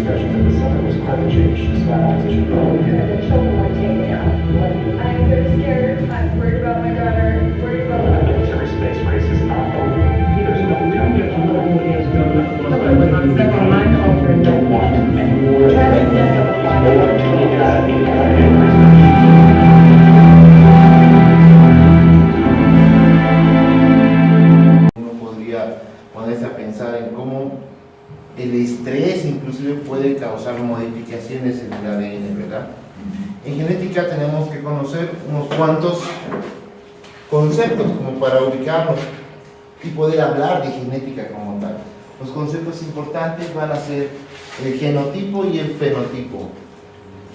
discussions at the summit was climate change, despite opposition. The children were taken out. I'm very scared. I'm worried about my daughter. Worried about my Military space race is not over. There's no time to Nobody was on several mind-altering don't want any more. Travis Denver Uno podría ponerse a pensar en cómo el estrés inclusive puede causar modificaciones en el ADN, ¿verdad? En genética tenemos que conocer unos cuantos conceptos como para ubicarnos y poder hablar de genética como tal. Los conceptos importantes van a ser el genotipo y el fenotipo.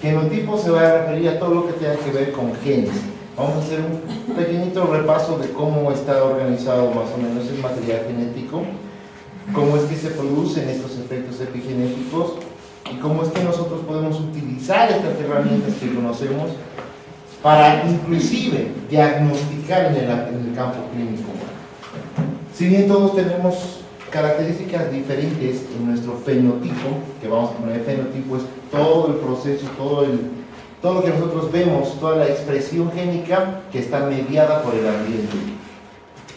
Genotipo se va a referir a todo lo que tenga que ver con genes. Vamos a hacer un pequeñito repaso de cómo está organizado más o menos el material genético, cómo es que se producen estos efectos epigenéticos y cómo es que nosotros podemos utilizar estas herramientas que conocemos para inclusive diagnosticar en el campo clínico. Si bien todos tenemos características diferentes en nuestro fenotipo, que vamos a poner fenotipo es todo el proceso, todo lo que nosotros vemos, toda la expresión génica que está mediada por el ambiente.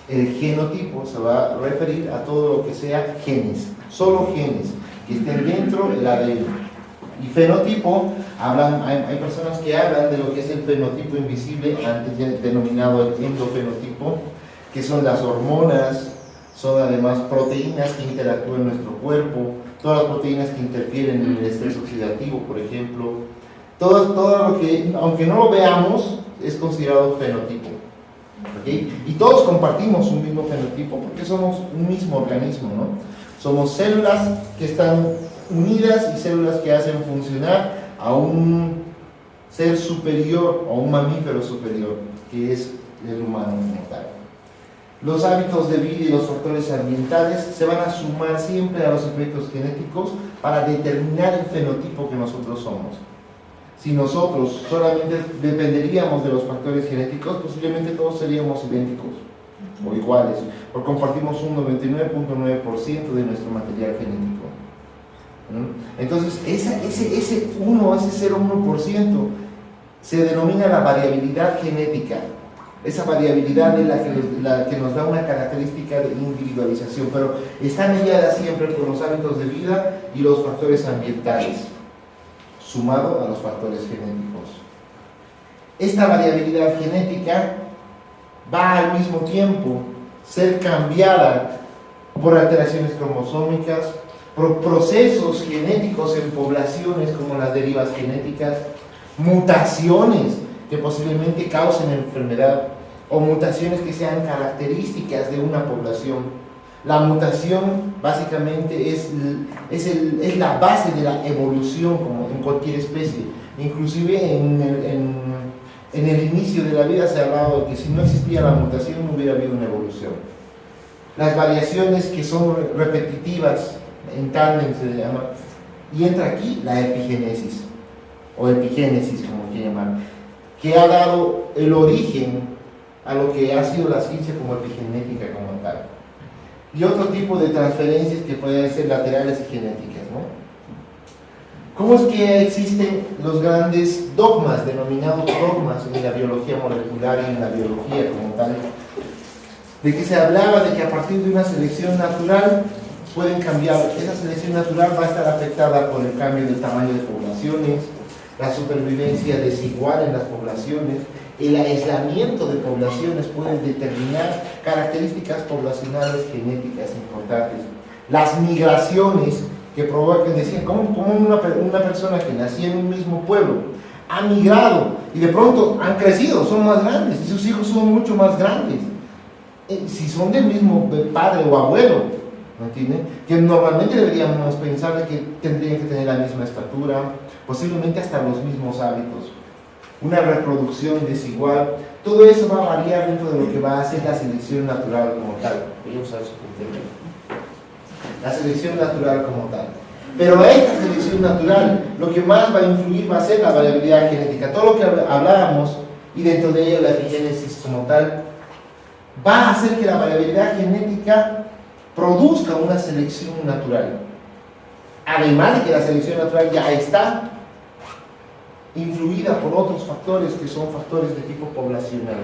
El genotipo se va a referir a todo lo que sea genes, solo genes, que estén dentro del ADN. Y fenotipo, hay personas que hablan de lo que es el fenotipo invisible, antes ya denominado el endofenotipo, que son las hormonas, son además proteínas que interactúan en nuestro cuerpo, todas las proteínas que interfieren en el estrés oxidativo, por ejemplo, todo lo que, aunque no lo veamos, es considerado fenotipo. ¿Okay? Y todos compartimos un mismo fenotipo porque somos un mismo organismo, ¿no? Somos células que están unidas y células que hacen funcionar a un ser superior o un mamífero superior, que es el humano como tal. Los hábitos de vida y los factores ambientales se van a sumar siempre a los efectos genéticos para determinar el fenotipo que nosotros somos. Si nosotros solamente dependeríamos de los factores genéticos, posiblemente todos seríamos idénticos o iguales, porque compartimos un 99.9% de nuestro material genético. Entonces, ese 0,1% se denomina la variabilidad genética. Esa variabilidad es la que nos da una característica de individualización, pero está mediada siempre por los hábitos de vida y los factores ambientales, sumado a los factores genéticos. Esta variabilidad genética va al mismo tiempo ser cambiada por alteraciones cromosómicas, por procesos genéticos en poblaciones como las derivas genéticas, mutaciones que posiblemente causen enfermedad o mutaciones que sean características de una población. La mutación básicamente es la base de la evolución como en cualquier especie. Inclusive en el inicio de la vida se ha hablado de que si no existía la mutación no hubiera habido una evolución. Las variaciones que son repetitivas en tándem se le llama, y entra aquí la epigénesis o epigénesis como quiera llamar, que ha dado el origen a lo que ha sido la ciencia como epigenética como tal. Y otro tipo de transferencias que pueden ser laterales y genéticas, ¿no? ¿Cómo es que existen los grandes dogmas, denominados dogmas en la biología molecular y en la biología como tal? De que se hablaba de que a partir de una selección natural pueden cambiar, esa selección natural va a estar afectada por el cambio del tamaño de poblaciones, la supervivencia desigual en las poblaciones, el aislamiento de poblaciones pueden determinar características poblacionales genéticas importantes. Las migraciones que provocan, decían, ¿cómo una persona que nacía en un mismo pueblo ha migrado y de pronto han crecido, son más grandes y sus hijos son mucho más grandes? Si son del mismo padre o abuelo, ¿no entienden? Que normalmente deberíamos pensar de que tendrían que tener la misma estatura, posiblemente hasta los mismos hábitos. Una reproducción desigual, todo eso va a variar dentro de lo que va a ser la selección natural como tal. Voy a usar su punto. La selección natural como tal. Pero esta selección natural, lo que más va a influir va a ser la variabilidad genética. Todo lo que hablábamos, y dentro de ello la epigénesis como tal, va a hacer que la variabilidad genética produzca una selección natural. además de que la selección natural ya está influida por otros factores que son factores de tipo poblacional.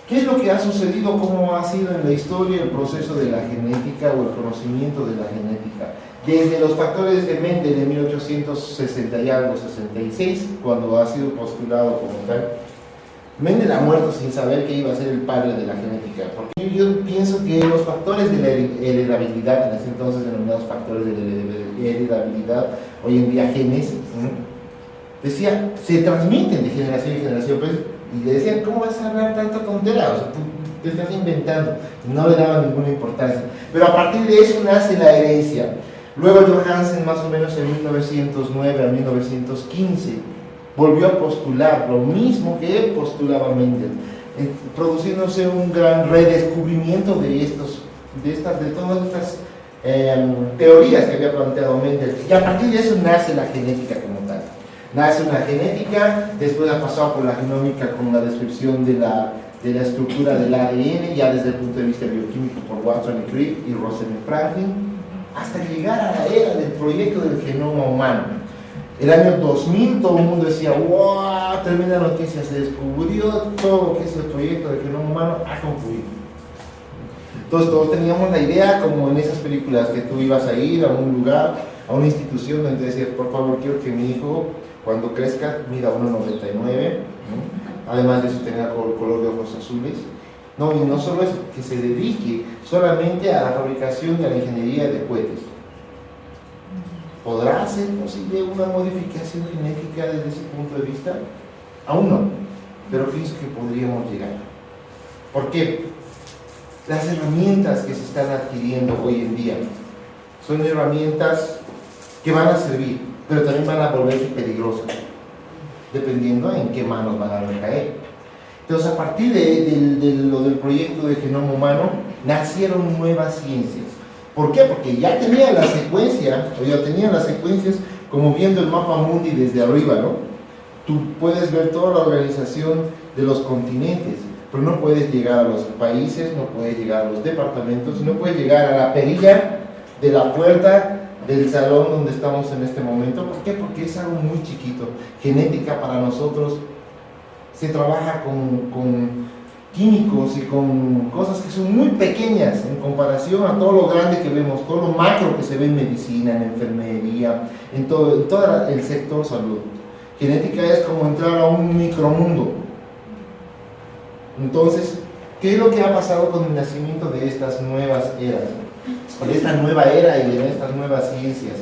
¿Qué es lo que ha sucedido? ¿Cómo ha sido en la historia el proceso de la genética o el conocimiento de la genética? Desde los factores de Mendel en 1860 y algo, 66, cuando ha sido postulado como tal. Mendel ha muerto sin saber que iba a ser el padre de la genética, porque yo pienso que los factores de la heredabilidad, en ese entonces denominados factores de la heredabilidad, hoy en día genes, decía, se transmiten de generación en generación, pues, y le decían, ¿cómo vas a hablar tanta tontería? O sea, tú te estás inventando. No le daban ninguna importancia. Pero a partir de eso nace la herencia. Luego Johansen, más o menos en 1909 a 1915, volvió a postular lo mismo que él postulaba Mendel, produciéndose un gran redescubrimiento de todas estas teorías que había planteado Mendel. Y a partir de eso nace la genética como tal. Nace una genética, después ha pasado por la genómica con la descripción de la estructura del ADN, ya desde el punto de vista bioquímico por Watson y Crick y Rosalind Franklin, hasta llegar a la era del proyecto del genoma humano. El año 2000 todo el mundo decía, wow, tremenda noticia, se descubrió todo lo que es el proyecto del genoma humano, ha concluido. Entonces todos teníamos la idea, como en esas películas, que tú ibas a ir a un lugar, a una institución donde te decías, por favor, quiero que mi hijo, cuando crezca, mida 1,99, ¿no? Además de eso tenga color de ojos azules. No, y no solo eso, que se dedique solamente a la fabricación y a la ingeniería de cohetes. ¿Podrá ser posible una modificación genética desde ese punto de vista? Aún no, pero pienso que podríamos llegar. ¿Por qué? Las herramientas que se están adquiriendo hoy en día son herramientas que van a servir, pero también van a volverse peligrosas, dependiendo en qué manos van a recaer. Entonces, a partir de lo del proyecto de genoma humano, nacieron nuevas ciencias. ¿Por qué? Porque ya tenían la secuencia, o ya tenían las secuencias, como viendo el mapa mundi desde arriba, ¿no? Tú puedes ver toda la organización de los continentes, pero no puedes llegar a los países, no puedes llegar a los departamentos, no puedes llegar a la perilla de la puerta del salón donde estamos en este momento. ¿Por qué? Porque es algo muy chiquito. Genética para nosotros se trabaja con químicos y con cosas que son muy pequeñas en comparación a todo lo grande que vemos, todo lo macro que se ve en medicina, en enfermería, en todo el sector salud. Genética es como entrar a un micromundo. Entonces, ¿qué es lo que ha pasado con el nacimiento de estas nuevas eras? De esta nueva era y de estas nuevas ciencias.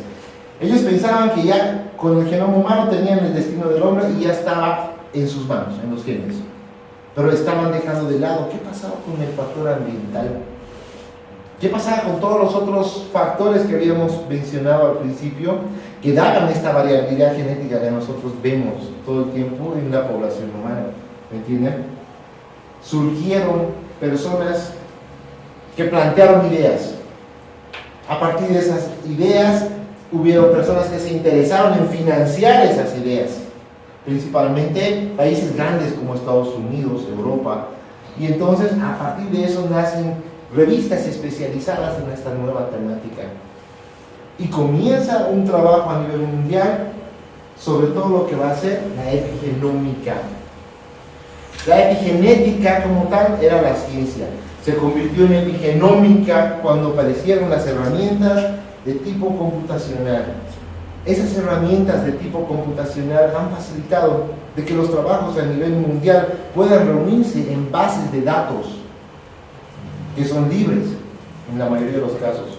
Ellos pensaban que ya con el genoma humano tenían el destino del hombre y ya estaba en sus manos, en los genes. Pero estaban dejando de lado, ¿qué pasaba con el factor ambiental? ¿Qué pasaba con todos los otros factores que habíamos mencionado al principio, que daban esta variabilidad genética que nosotros vemos todo el tiempo en la población humana? ¿Me entienden? Surgieron personas que plantearon ideas. A partir de esas ideas, hubieron personas que se interesaron en financiar esas ideas, principalmente países grandes como Estados Unidos, Europa, y entonces a partir de eso nacen revistas especializadas en esta nueva temática y comienza un trabajo a nivel mundial sobre todo lo que va a ser la epigenómica. La epigenética como tal era la ciencia, se convirtió en epigenómica cuando aparecieron las herramientas de tipo computacional. Esas herramientas de tipo computacional han facilitado de que los trabajos a nivel mundial puedan reunirse en bases de datos que son libres en la mayoría de los casos,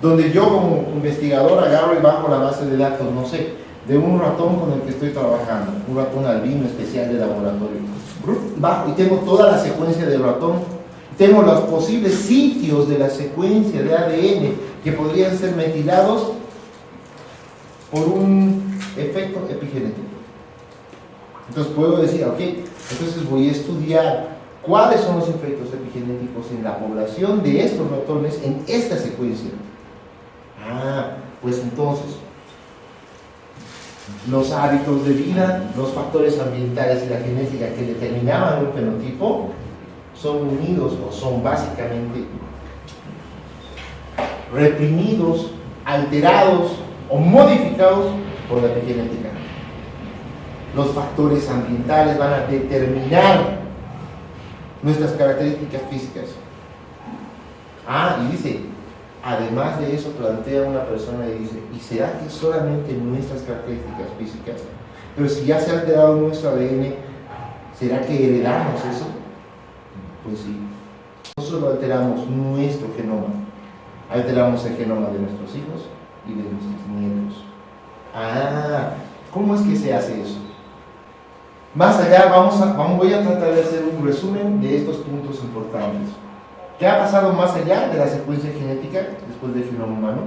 donde yo como investigador agarro y bajo la base de datos, no sé, de un ratón con el que estoy trabajando, un ratón albino especial de laboratorio, bajo y tengo toda la secuencia del ratón, tengo los posibles sitios de la secuencia de ADN que podrían ser metilados por un efecto epigenético. Entonces puedo decir, ok, entonces voy a estudiar cuáles son los efectos epigenéticos en la población de estos ratones en esta secuencia. Pues entonces, los hábitos de vida, los factores ambientales y la genética que determinaban un fenotipo son unidos o son básicamente reprimidos, alterados o modificados por la epigenética. Los factores ambientales van a determinar nuestras características físicas. Y dice, además de eso, plantea una persona y dice, ¿y será que solamente nuestras características físicas? Pero si ya se ha alterado nuestro ADN, ¿será que heredamos eso? Pues sí. No solo alteramos nuestro genoma, alteramos el genoma de nuestros hijos y de nuestros nietos. ¿Cómo es que se hace eso? Más allá, voy a tratar de hacer un resumen de estos puntos importantes. ¿Qué ha pasado más allá de la secuencia genética después del genoma humano?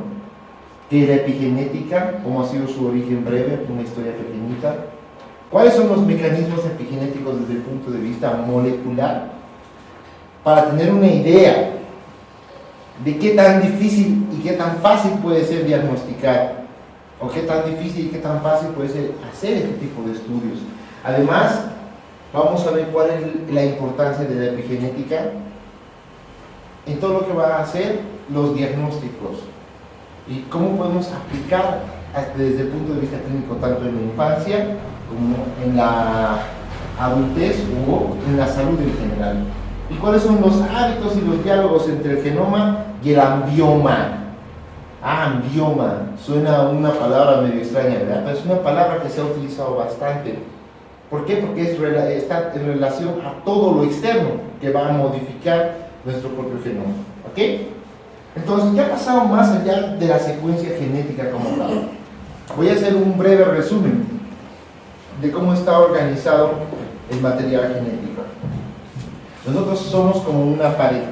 ¿Qué es la epigenética? ¿Cómo ha sido su origen breve? Una historia pequeñita. ¿Cuáles son los mecanismos epigenéticos desde el punto de vista molecular? Para tener una idea de qué tan difícil y qué tan fácil puede ser diagnosticar, o qué tan difícil y qué tan fácil puede ser hacer este tipo de estudios. Además, vamos a ver cuál es la importancia de la epigenética en todo lo que va a hacer los diagnósticos y cómo podemos aplicar desde el punto de vista clínico tanto en la infancia como en la adultez o en la salud en general. ¿Y cuáles son los hábitos y los diálogos entre el genoma y el ambioma? Ambioma, suena a una palabra medio extraña, ¿verdad? Pero es una palabra que se ha utilizado bastante. ¿Por qué? Porque está en relación a todo lo externo que va a modificar nuestro propio genoma. ¿Ok? Entonces, ¿qué ha pasado más allá de la secuencia genética como tal? Voy a hacer un breve resumen de cómo está organizado el material genético. Nosotros somos como una pared.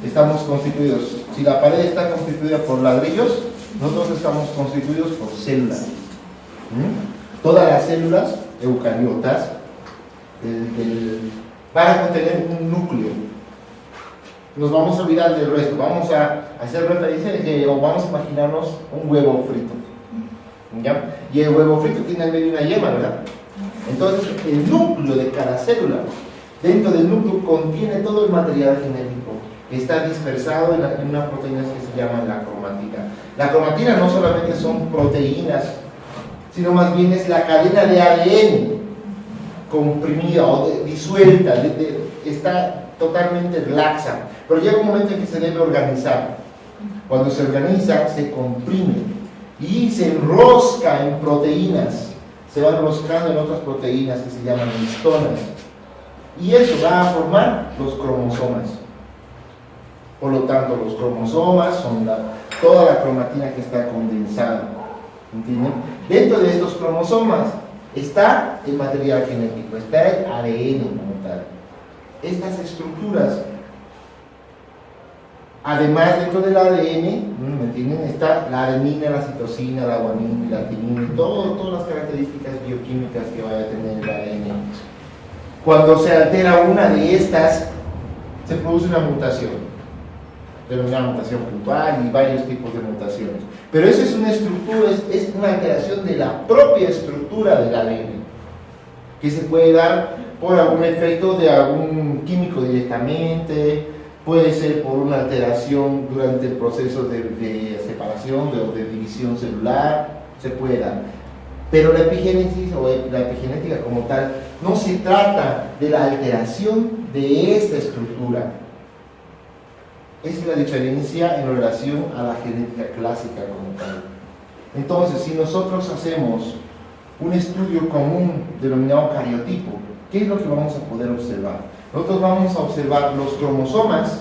Estamos constituidos. Si la pared está constituida por ladrillos, nosotros estamos constituidos por células. Todas las células eucariotas van a contener un núcleo. Nos vamos a olvidar del resto. Vamos a hacer referencia de que, o vamos a imaginarnos un huevo frito. ¿Ya? Y el huevo frito tiene en medio una yema, ¿verdad? Entonces, el núcleo de cada célula, dentro del núcleo contiene todo el material genético. Está dispersado en unas proteínas que se llaman la cromatina. La cromatina no solamente son proteínas, sino más bien es la cadena de ADN comprimida o disuelta, está totalmente laxa, pero llega un momento en que se debe organizar. Cuando se organiza, se comprime y se enrosca en proteínas, se va enroscando en otras proteínas que se llaman histonas, y eso va a formar los cromosomas. Por lo tanto, los cromosomas son toda la cromatina que está condensada. ¿Entienden? Dentro de estos cromosomas está el material genético, está el ADN como tal. Estas estructuras, además dentro del ADN, ¿me entienden? Está la adenina, la citosina, la guanina, la timina, todas las características bioquímicas que vaya a tener el ADN. Cuando se altera una de estas, se produce una mutación. Denominada mutación puntual y varios tipos de mutaciones. Pero eso es una estructura, es una alteración de la propia estructura del ADN, que se puede dar por algún efecto de algún químico directamente, puede ser por una alteración durante el proceso de separación o de división celular, se puede dar. Pero la epigénesis o la epigenética como tal no se trata de la alteración de esta estructura. Es la diferencia en relación a la genética clásica como tal. Entonces, si nosotros hacemos un estudio común denominado cariotipo, ¿qué es lo que vamos a poder observar? Nosotros vamos a observar los cromosomas,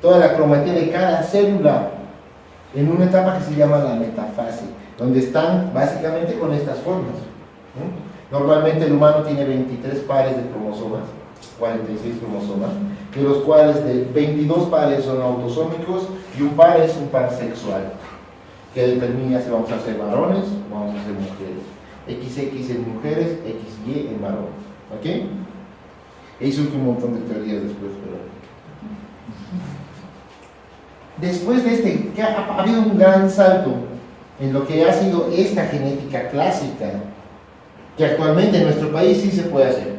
toda la cromatina de cada célula, en una etapa que se llama la metafase, donde están básicamente con estas formas. Normalmente el humano tiene 23 pares de cromosomas, 46 cromosomas, de los cuales de 22 pares son autosómicos y un par es un par sexual, que determina si vamos a ser varones o vamos a ser mujeres. XX en mujeres, XY en varones. ¿Ok? Hizo un montón de teorías después, pero... Después de que ha habido un gran salto en lo que ha sido esta genética clásica, que actualmente en nuestro país sí se puede hacer.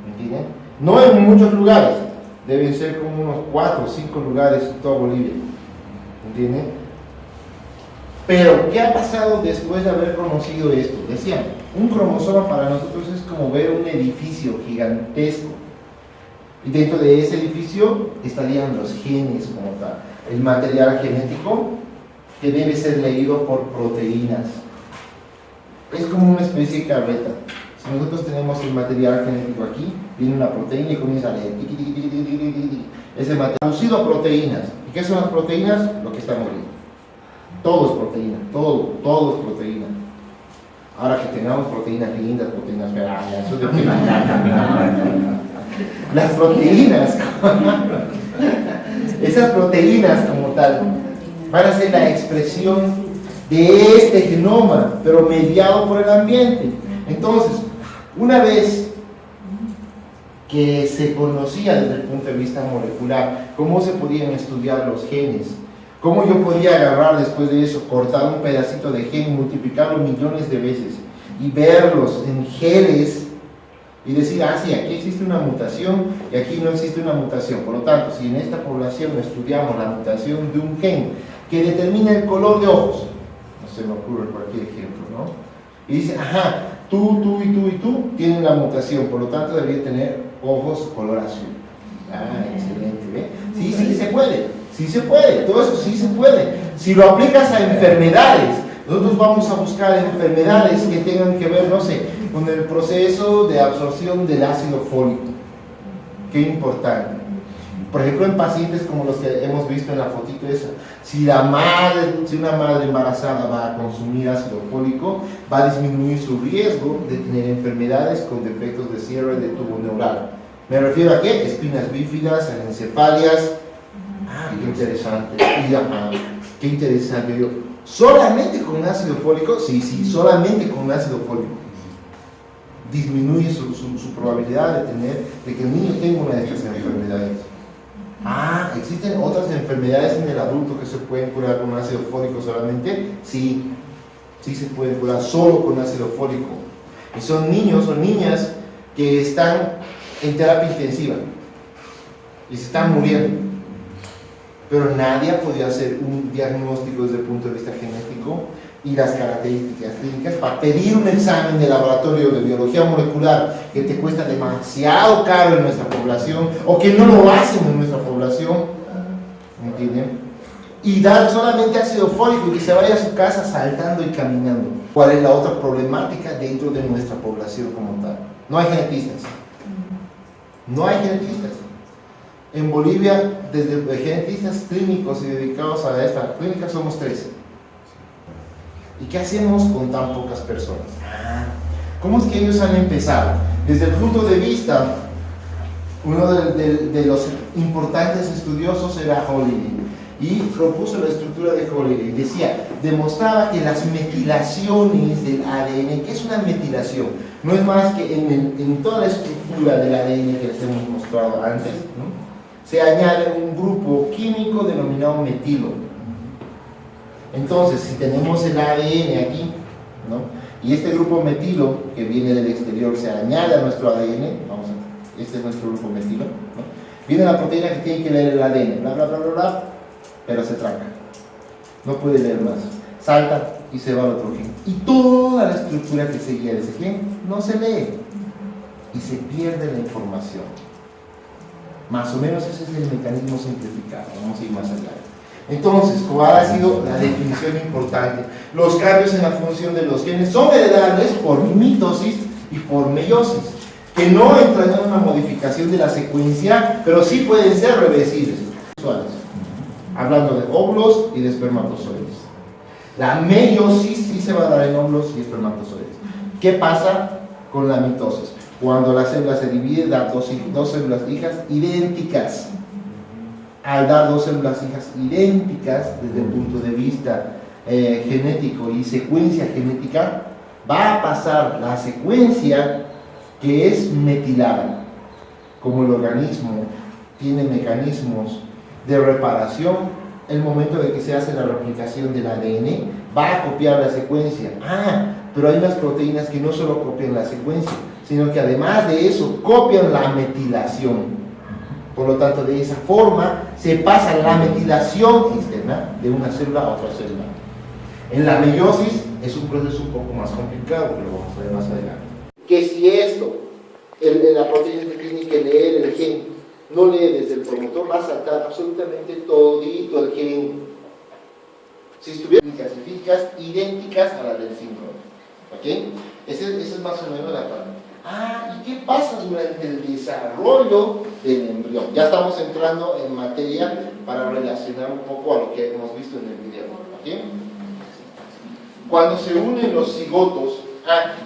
¿Entienden? No en muchos lugares, deben ser como unos 4 o 5 lugares en toda Bolivia. ¿entienden? Pero, ¿qué ha pasado después de haber conocido esto? Decían, un cromosoma para nosotros es como ver un edificio gigantesco. Y dentro de ese edificio estarían los genes como tal, el material genético que debe ser leído por proteínas. Es como una especie de carreta. Si nosotros tenemos el material genético aquí, viene una proteína y comienza a leer. Ese material traducido a proteínas. ¿Y qué son las proteínas? Lo que estamos viendo. Todo es proteína, todo es proteína. Ahora que tengamos proteínas lindas, proteínas feas, eso depende. Las proteínas, esas proteínas como tal, van a ser la expresión de este genoma, pero mediado por el ambiente. Entonces, una vez que se conocía desde el punto de vista molecular cómo se podían estudiar los genes, cómo yo podía agarrar después de eso, cortar un pedacito de gen, multiplicarlo millones de veces y verlos en genes y decir, ah, sí, aquí existe una mutación y aquí no existe una mutación. Por lo tanto, si en esta población estudiamos la mutación de un gen que determina el color de ojos, no se me ocurre cualquier ejemplo, ¿no? Y dice, ajá, tú y tú tienen la mutación, por lo tanto debería tener ojos color azul. Ah, excelente, ¿ve? Sí, sí se puede, sí se puede, todo eso sí se puede. Si lo aplicas a enfermedades, nosotros vamos a buscar enfermedades que tengan que ver, no sé, con el proceso de absorción del ácido fólico. Qué importante. Por ejemplo, en pacientes como los que hemos visto en la fotito esa, si una madre embarazada va a consumir ácido fólico, va a disminuir su riesgo de tener enfermedades con defectos de cierre de tubo neural. ¿Me refiero a qué? Espinas bífidas, anencefalias. Ah, qué interesante. Qué interesante. Yo, ¿solamente con ácido fólico? Sí, solamente con ácido fólico. Disminuye su probabilidad de que el niño tenga una de estas enfermedades. Ah, ¿existen otras enfermedades en el adulto que se pueden curar con ácido fólico solamente? Sí, sí se pueden curar solo con ácido fólico. Y son niños o niñas que están en terapia intensiva y se están muriendo. Pero nadie ha podido hacer un diagnóstico desde el punto de vista genético y las características clínicas para pedir un examen de laboratorio de biología molecular que te cuesta demasiado caro en nuestra población o que no lo hacen en nuestra población, ¿entienden? Y dar solamente ácido fólico y que se vaya a su casa saltando y caminando. ¿Cuál es la otra problemática dentro de nuestra población como tal? No hay genetistas. No hay genetistas. En Bolivia, desde genetistas clínicos y dedicados a esta clínica somos 13. ¿Y qué hacemos con tan pocas personas? ¿Cómo es que ellos han empezado? Desde el punto de vista, uno de los importantes estudiosos era Holliday y propuso la estructura de Holliday. Decía, demostraba que las metilaciones del ADN, ¿qué es una metilación? No es más que en toda la estructura del ADN que les hemos mostrado antes, ¿no? Se añade un grupo químico denominado metilo. Entonces, si tenemos el ADN aquí, ¿no? Y este grupo metilo que viene del exterior se añade a nuestro ADN, este es nuestro grupo metilo, ¿no? Viene la proteína que tiene que leer el ADN, bla, bla, bla, bla, bla, pero se tranca, no puede leer más, salta y se va al otro gen. Y toda la estructura que seguía de ese gen no se lee y se pierde la información. Más o menos ese es el mecanismo simplificado, vamos a ir más allá. Entonces, ¿cuál ha sido la definición importante? Los cambios en la función de los genes son heredables por mitosis y por meiosis, que no entran en una modificación de la secuencia, pero sí pueden ser reversibles, hablando de óvulos y de espermatozoides. La meiosis sí se va a dar en óvulos y espermatozoides. ¿Qué pasa con la mitosis? Cuando la célula se divide, da dos células hijas idénticas. Al dar dos células hijas idénticas desde el punto de vista genético y secuencia genética, va a pasar la secuencia que es metilada. Como el organismo tiene mecanismos de reparación, el momento de que se hace la replicación del ADN, va a copiar la secuencia. Pero hay unas proteínas que no solo copian la secuencia, sino que además de eso copian la metilación. Por lo tanto, de esa forma se pasa la metilación externa de una célula a otra célula. En la meiosis es un proceso un poco más complicado, pero lo vamos a ver más adelante. Que si esto, la proteína que tiene que leer el gen, no lee desde el promotor, va a saltar absolutamente todito el gen. Si estuvieran clasificas idénticas a la del síndrome. ¿Ok? Esa es más o menos la parte. ¿Y qué pasa durante el desarrollo del embrión? Ya estamos entrando en materia para relacionar un poco a lo que hemos visto en el video. ¿Ok? Cuando se unen los cigotos,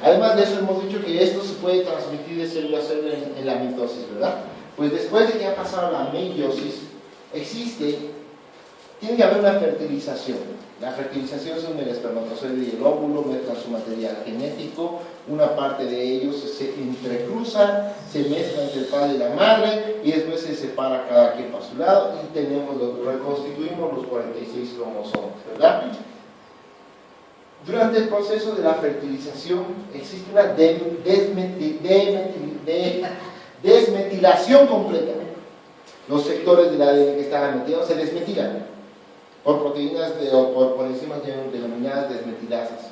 además de eso hemos dicho que esto se puede transmitir de célula a célula en la mitosis, ¿verdad? Pues después de que ha pasado la meiosis, tiene que haber una fertilización. La fertilización son el espermatozoide y el óvulo, mezclan su material genético, una parte de ellos se entrecruza, se mezcla entre el padre y la madre, y después se separa cada quien para su lado, y reconstituimos los 46 cromosomas, ¿verdad? Durante el proceso de la fertilización existe una desmetilación completa. Los sectores del ADN que estaban metidos se desmetilan por proteínas o por enzimas denominadas desmetilasas.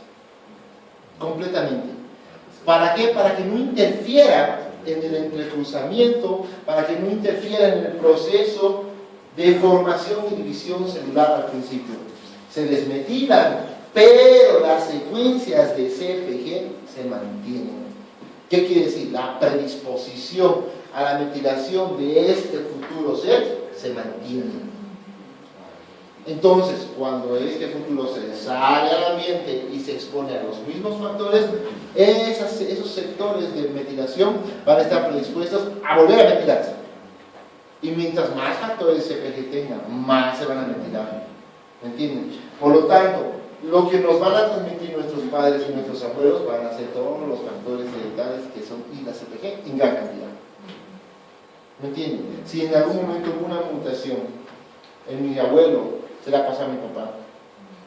Completamente. ¿Para qué? Para que no interfiera en el entrecruzamiento, para que no interfiera en el proceso de formación y división celular al principio. Se desmetilan, pero las secuencias de CPG se mantienen. ¿Qué quiere decir? La predisposición a la metilación de este futuro ser se mantiene. Entonces, cuando este futuro se sale al ambiente y se expone a los mismos factores, esos sectores de metilación van a estar predispuestos a volver a metilarse. Y mientras más factores CPG tengan, más se van a metilar. ¿Me entienden? Por lo tanto, lo que nos van a transmitir nuestros padres y nuestros abuelos van a ser todos los factores hereditarios que son y la CPG en gran cantidad. ¿Me entienden? Si en algún momento hubo una mutación en mi abuelo, se la pasa a mi papá.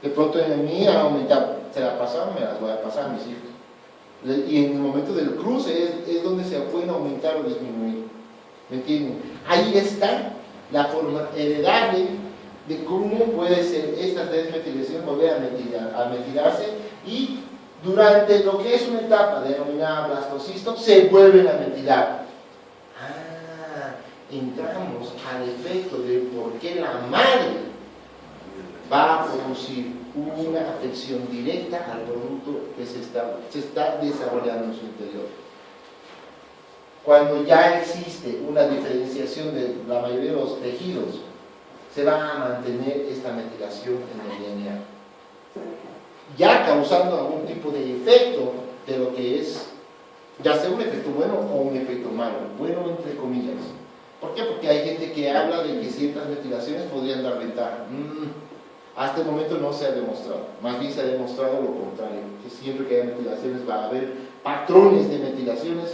De pronto en mí ha aumentado, se la pasaron, me las voy a pasar a mis hijos. Y en el momento del cruce es donde se pueden aumentar o disminuir. ¿Me entienden? Ahí está la forma heredable de cómo puede ser esta desmetilación volver a metilarse, y durante lo que es una etapa denominada blastocisto se vuelven a metilar. Entramos al efecto de por qué la madre va a producir una afección directa al producto que se está desarrollando en su interior. Cuando ya existe una diferenciación de la mayoría de los tejidos, se va a mantener esta metilación en el DNA, ya causando algún tipo de efecto de lo que es, ya sea un efecto bueno o un efecto malo, bueno entre comillas. ¿Por qué? Porque hay gente que habla de que ciertas metilaciones podrían dar ventaja. Hasta el momento no se ha demostrado, más bien se ha demostrado lo contrario, que siempre que haya metilaciones va a haber patrones de metilaciones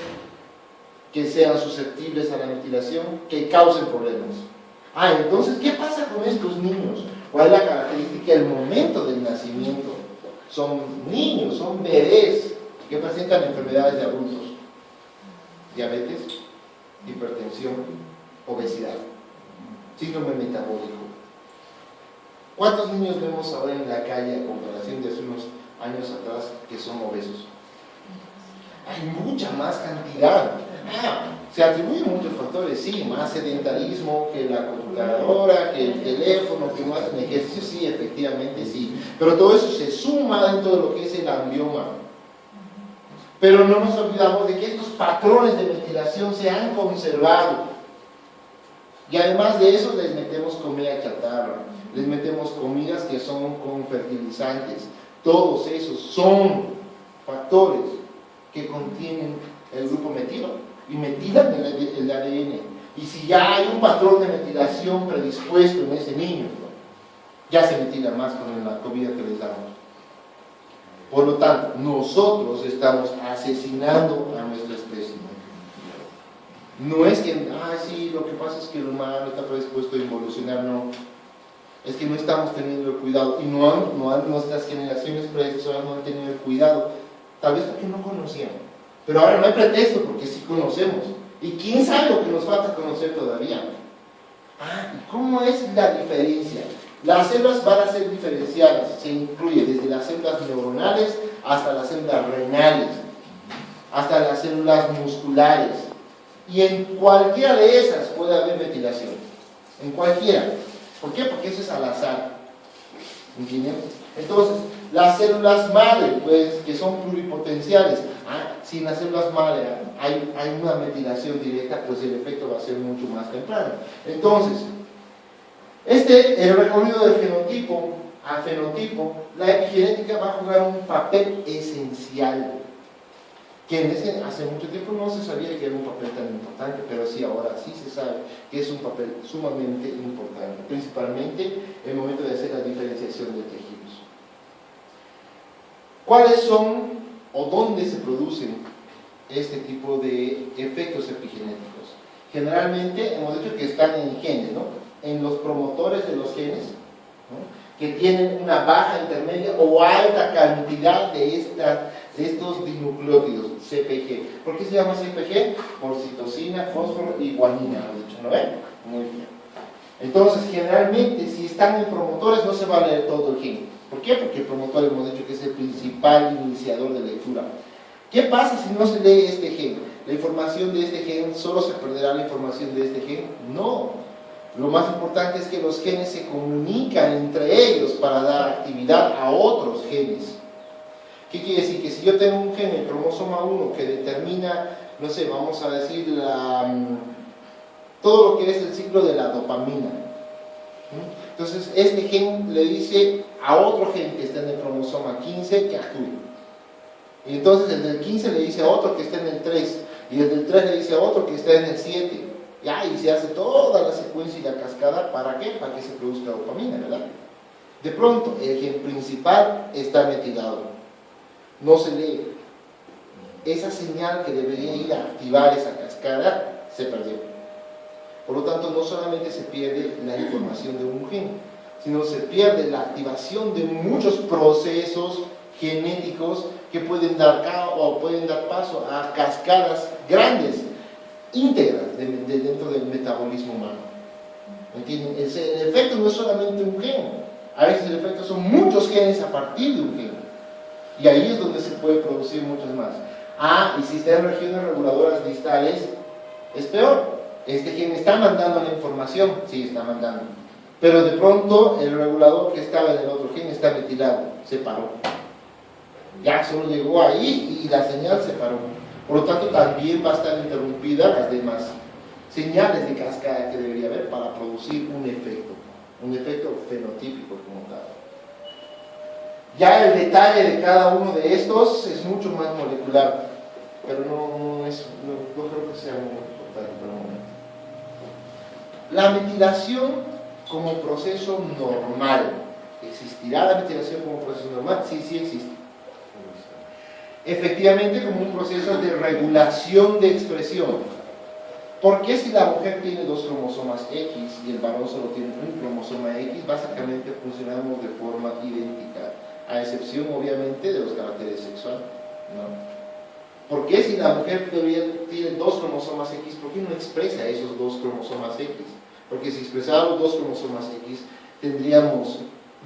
que sean susceptibles a la metilación, que causen problemas. Entonces, ¿qué pasa con estos niños? ¿Cuál es la característica del momento del nacimiento? Son niños, son bebés que presentan enfermedades de adultos, diabetes, hipertensión, obesidad, síndrome metabólico. ¿Cuántos niños vemos ahora en la calle a comparación de hace unos años atrás que son obesos? Hay mucha más cantidad. Se atribuyen muchos factores, sí, más sedentarismo, que la computadora, que el teléfono, que no hacen ejercicio, sí, efectivamente sí. Pero todo eso se suma dentro de lo que es el ambioma. Pero no nos olvidamos de que estos patrones de metilación se han conservado. Y además de eso les metemos comida chatarra, les metemos comidas que son con fertilizantes. Todos esos son factores que contienen el grupo metilo y metilan el ADN. Y si ya hay un patrón de metilación predispuesto en ese niño, ya se metila más con la comida que les damos. Por lo tanto, nosotros estamos asesinando a nuestra especie. No es que, sí, lo que pasa es que el humano está predispuesto a involucionar, no. Es que no estamos teniendo el cuidado, y nuestras generaciones predecesoras no han tenido el cuidado, tal vez porque no conocían. Pero ahora no hay pretexto, porque sí conocemos. Y quién sabe lo que nos falta conocer todavía. ¿Y cómo es la diferencia? Las células van a ser diferenciadas, se incluye desde las células neuronales hasta las células renales, hasta las células musculares. Y en cualquiera de esas puede haber metilación. En cualquiera. ¿Por qué? Porque eso es al azar. ¿Entienden? Entonces, las células madre, pues, que son pluripotenciales, si en las células madre hay una metilación directa, pues el efecto va a ser mucho más temprano. Entonces, el recorrido del fenotipo a fenotipo, la epigenética va a jugar un papel esencial, que hace mucho tiempo no se sabía que era un papel tan importante, pero sí, ahora sí se sabe que es un papel sumamente importante, principalmente en el momento de hacer la diferenciación de tejidos. ¿Cuáles son o dónde se producen este tipo de efectos epigenéticos? Generalmente hemos dicho que están en genes, ¿no? En los promotores de los genes, ¿no? Que tienen una baja, intermedia o alta cantidad de estos dinucleótidos, CpG. ¿Por qué se llama CpG? Por citosina, fósforo y guanina, lo dicho, ¿no ven? Muy bien. Entonces, generalmente, si están en promotores, no se va a leer todo el gen. ¿Por qué? Porque el promotor hemos dicho que es el principal iniciador de lectura. ¿Qué pasa si no se lee este gen? ¿La información de este gen solo se perderá la información de este gen? No. Lo más importante es que los genes se comunican entre ellos para dar actividad a otros genes. ¿Qué quiere decir? Que si yo tengo un gen, el cromosoma 1, que determina, no sé, vamos a decir, todo lo que es el ciclo de la dopamina. Entonces, este gen le dice a otro gen que está en el cromosoma 15 que actúe. Y entonces el del 15 le dice a otro que está en el 3, y el del 3 le dice a otro que está en el 7. Y se hace toda la secuencia y la cascada. ¿Para qué? Para que se produzca dopamina, ¿verdad? De pronto, el gen principal está metilado. No se lee. Esa señal que debería ir a activar esa cascada se perdió. Por lo tanto, no solamente se pierde la información de un gen, sino se pierde la activación de muchos procesos genéticos que pueden dar paso a cascadas grandes, íntegras dentro del metabolismo humano. ¿Entienden? El efecto no es solamente un gen, a veces el efecto son muchos genes a partir de un gen, y ahí es donde se puede producir muchos más. Y si está en regiones reguladoras distales, es peor. Este gen está mandando la información, sí está mandando, pero de pronto el regulador que estaba en el otro gen está metilado, se paró. Ya solo llegó ahí y la señal se paró. Por lo tanto, también va a estar interrumpida las demás señales de cascada que debería haber para producir un efecto fenotípico como tal. Ya el detalle de cada uno de estos es mucho más molecular, pero no creo que sea muy importante por el momento. La metilación como proceso normal. ¿Existirá la metilación como proceso normal? Sí, sí existe. Efectivamente, como un proceso de regulación de expresión. ¿Por qué si la mujer tiene 2 cromosomas X y el varón solo tiene un cromosoma X? Básicamente funcionamos de forma idéntica, a excepción obviamente de los caracteres sexuales, ¿no? ¿Por qué si la mujer tiene 2 cromosomas X, por qué no expresa esos 2 cromosomas X? Porque si expresáramos 2 cromosomas X, tendríamos,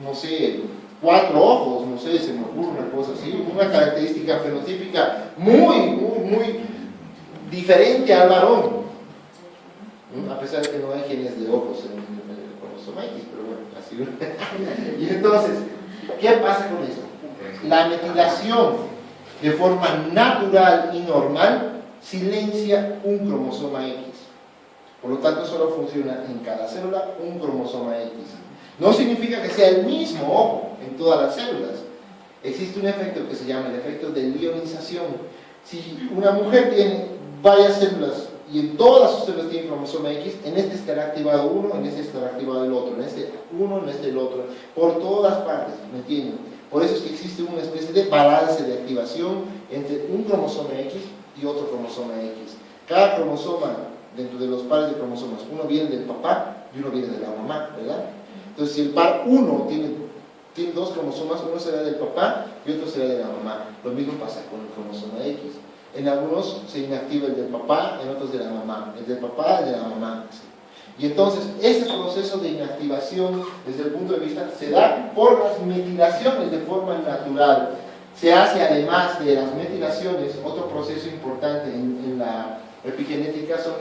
no sé, 4 ojos, no sé, se me ocurre una cosa así, una característica fenotípica muy diferente al varón, a pesar de que no hay genes de ojos en el cromosoma X, pero bueno, así. Y entonces, ¿qué pasa con esto? La metilación de forma natural y normal silencia un cromosoma X. Por lo tanto, solo funciona en cada célula un cromosoma X. No significa que sea el mismo ojo en todas las células. Existe un efecto que se llama el efecto de lionización. Si una mujer tiene varias células y en todas sus células tiene cromosoma X, en este estará activado uno, en este estará activado el otro, en este uno, en este el otro, por todas partes, ¿me entienden? Por eso es que existe una especie de balance de activación entre un cromosoma X y otro cromosoma X. Cada cromosoma, dentro de los pares de cromosomas, uno viene del papá y uno viene de la mamá, ¿verdad? Entonces, si el par 1 tiene 2 cromosomas, uno será del papá y otro será de la mamá. Lo mismo pasa con el cromosoma X. En algunos se inactiva el del papá, en otros de la mamá. El del papá, el de la mamá. Y entonces, ese proceso de inactivación, desde el punto de vista, se da por las metilaciones de forma natural. Se hace, además de las metilaciones, otro proceso importante en la epigenética son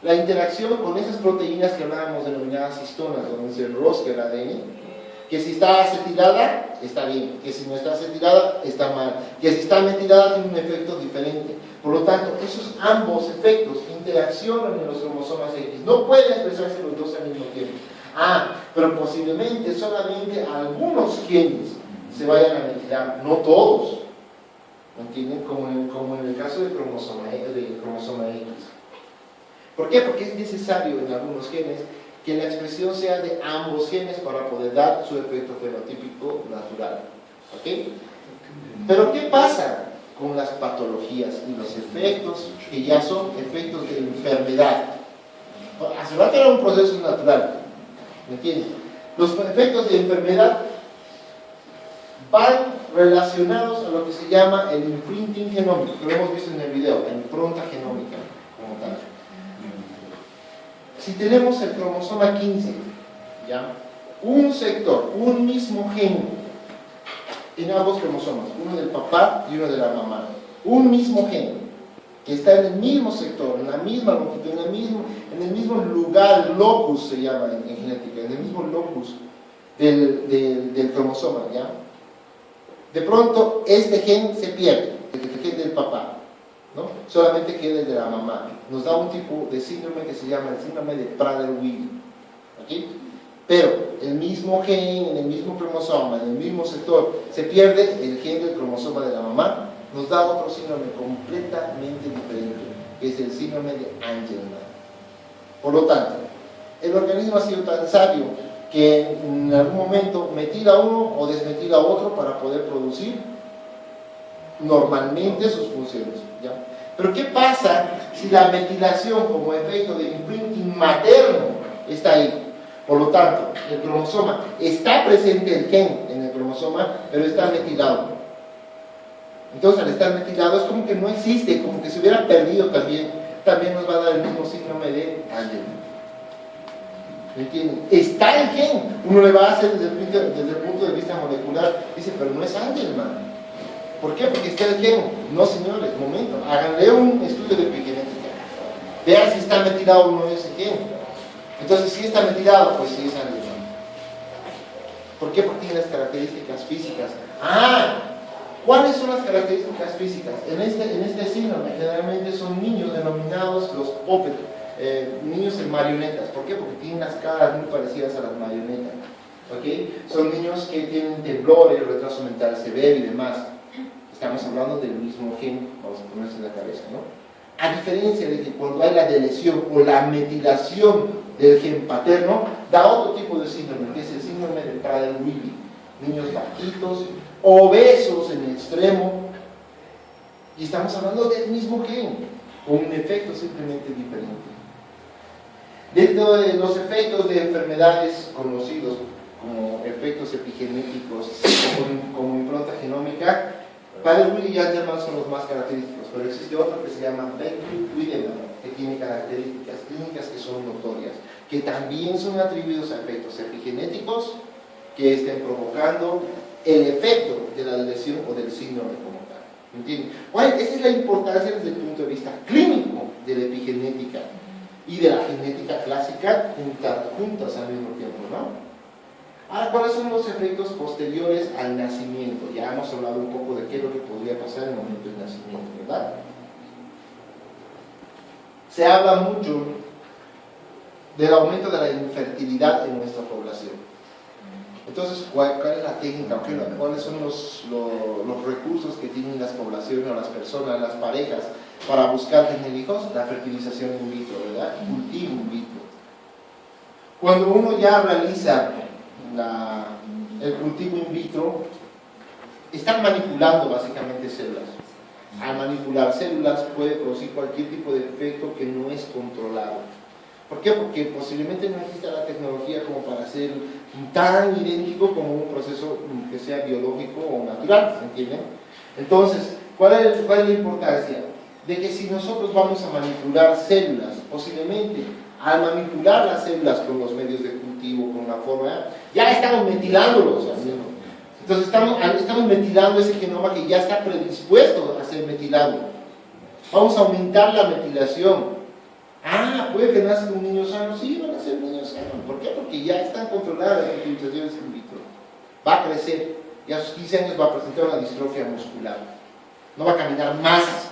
la interacción con esas proteínas que hablábamos denominadas histonas, donde se enrosca el ADN, que si está acetilada, está bien, que si no está acetilada, está mal, que si está metilada tiene un efecto diferente. Por lo tanto, esos ambos efectos interaccionan en los cromosomas X. No pueden expresarse los dos al mismo tiempo. Pero posiblemente solamente algunos genes se vayan a metilar, no todos. ¿Me entienden? Como en el caso del cromosoma X. ¿Por qué? Porque es necesario en algunos genes que la expresión sea de ambos genes para poder dar su efecto fenotípico natural. ¿Ok? Pero ¿qué pasa con las patologías y los efectos que ya son efectos de enfermedad? Hace rato era un proceso natural, ¿me entiendes? Los efectos de enfermedad van relacionados a lo que se llama el imprinting genómico, que lo hemos visto en el video, la impronta genómica como tal. Si tenemos el cromosoma 15, ¿ya? Un sector, un mismo gen en ambos cromosomas, uno del papá y uno de la mamá, un mismo gen que está en el mismo sector, en la misma longitud, en el mismo lugar, locus se llama en genética, en el mismo locus del cromosoma, ¿ya? De pronto este gen se pierde, el gen del papá, ¿no? Solamente queda el de la mamá. Nos da un tipo de síndrome que se llama el síndrome de Prader-Willi, ¿okay? Pero el mismo gen, en el mismo cromosoma, en el mismo sector, se pierde el gen del cromosoma de la mamá, nos da otro síndrome completamente diferente, que es el síndrome de Angelman. Por lo tanto, el organismo ha sido tan sabio que en algún momento metila uno o desmetila otro para poder producir normalmente sus funciones, ¿ya? Pero ¿qué pasa si la metilación como efecto de imprinting materno está ahí? Por lo tanto, el cromosoma, está presente el gen en el cromosoma, pero está metilado. Entonces, al estar metilado es como que no existe, como que se hubiera perdido también nos va a dar el mismo síndrome de Angelman. ¿Me entienden? Está el gen. Uno le va a hacer desde el punto de vista molecular, dice, pero no es Angelman. ¿Por qué? Porque está el gen. No, señores, momento. Háganle un estudio de epigenética. Vean si está metilado o no ese gen. Entonces, si está metilado, pues sí es Angelman. ¿Por qué? Porque tiene las características físicas. ¿Cuáles son las características físicas? En este síndrome, generalmente son niños denominados los puppet, niños en marionetas. ¿Por qué? Porque tienen las caras muy parecidas a las marionetas. ¿Okay? Son niños que tienen temblores, retraso mental severo y demás. Estamos hablando del mismo gen, vamos a ponerse en la cabeza, ¿no? A diferencia de que cuando hay la deleción o la metilación del gen paterno, da otro tipo de síndrome, que es el síndrome de Prader-Willi. Niños bajitos, obesos en extremo, y estamos hablando del mismo gen, con un efecto simplemente diferente. Dentro de los efectos de enfermedades conocidos como efectos epigenéticos, como impronta genómica, Prader-Willi y Angelman son los más característicos, pero existe otro que se llama Beckley-Wiedemann, que tiene características clínicas que son notorias, que también son atribuidos a efectos epigenéticos que estén provocando el efecto de la lesión o del síndrome como tal. ¿Entienden? Bueno, esa es la importancia desde el punto de vista clínico de la epigenética y de la genética clásica juntas al mismo tiempo, ¿no? Ahora, ¿cuáles son los efectos posteriores al nacimiento? Ya hemos hablado un poco de qué es lo que podría pasar en el momento del nacimiento, ¿verdad? Se habla mucho del aumento de la infertilidad en nuestra población. Entonces, ¿cuál es la técnica? ¿Cuáles son los recursos que tienen las poblaciones o las personas, las parejas, para buscar tener hijos? La fertilización in vitro, ¿verdad? Cultivo in vitro. Cuando uno ya realiza el cultivo in vitro, están manipulando básicamente células. Al manipular células puede producir cualquier tipo de efecto que no es controlado. ¿Por qué? Porque posiblemente no exista la tecnología como para hacer tan idéntico como un proceso que sea biológico o natural, ¿entienden? Entonces, ¿cuál es la importancia? De que si nosotros vamos a manipular células, posiblemente al manipular las células con los medios de cultivo, con la forma, ya estamos metilándolos, amigos. Entonces estamos metilando ese genoma que ya está predispuesto a ser metilado. Vamos a aumentar la metilación. Ah, puede que nazca un niño sano. Sí, van a ser niños sanos. ¿Por qué? Porque ya están controladas las fertilizaciones in vitro. Va a crecer y a sus 15 años va a presentar una distrofia muscular. No va a caminar más.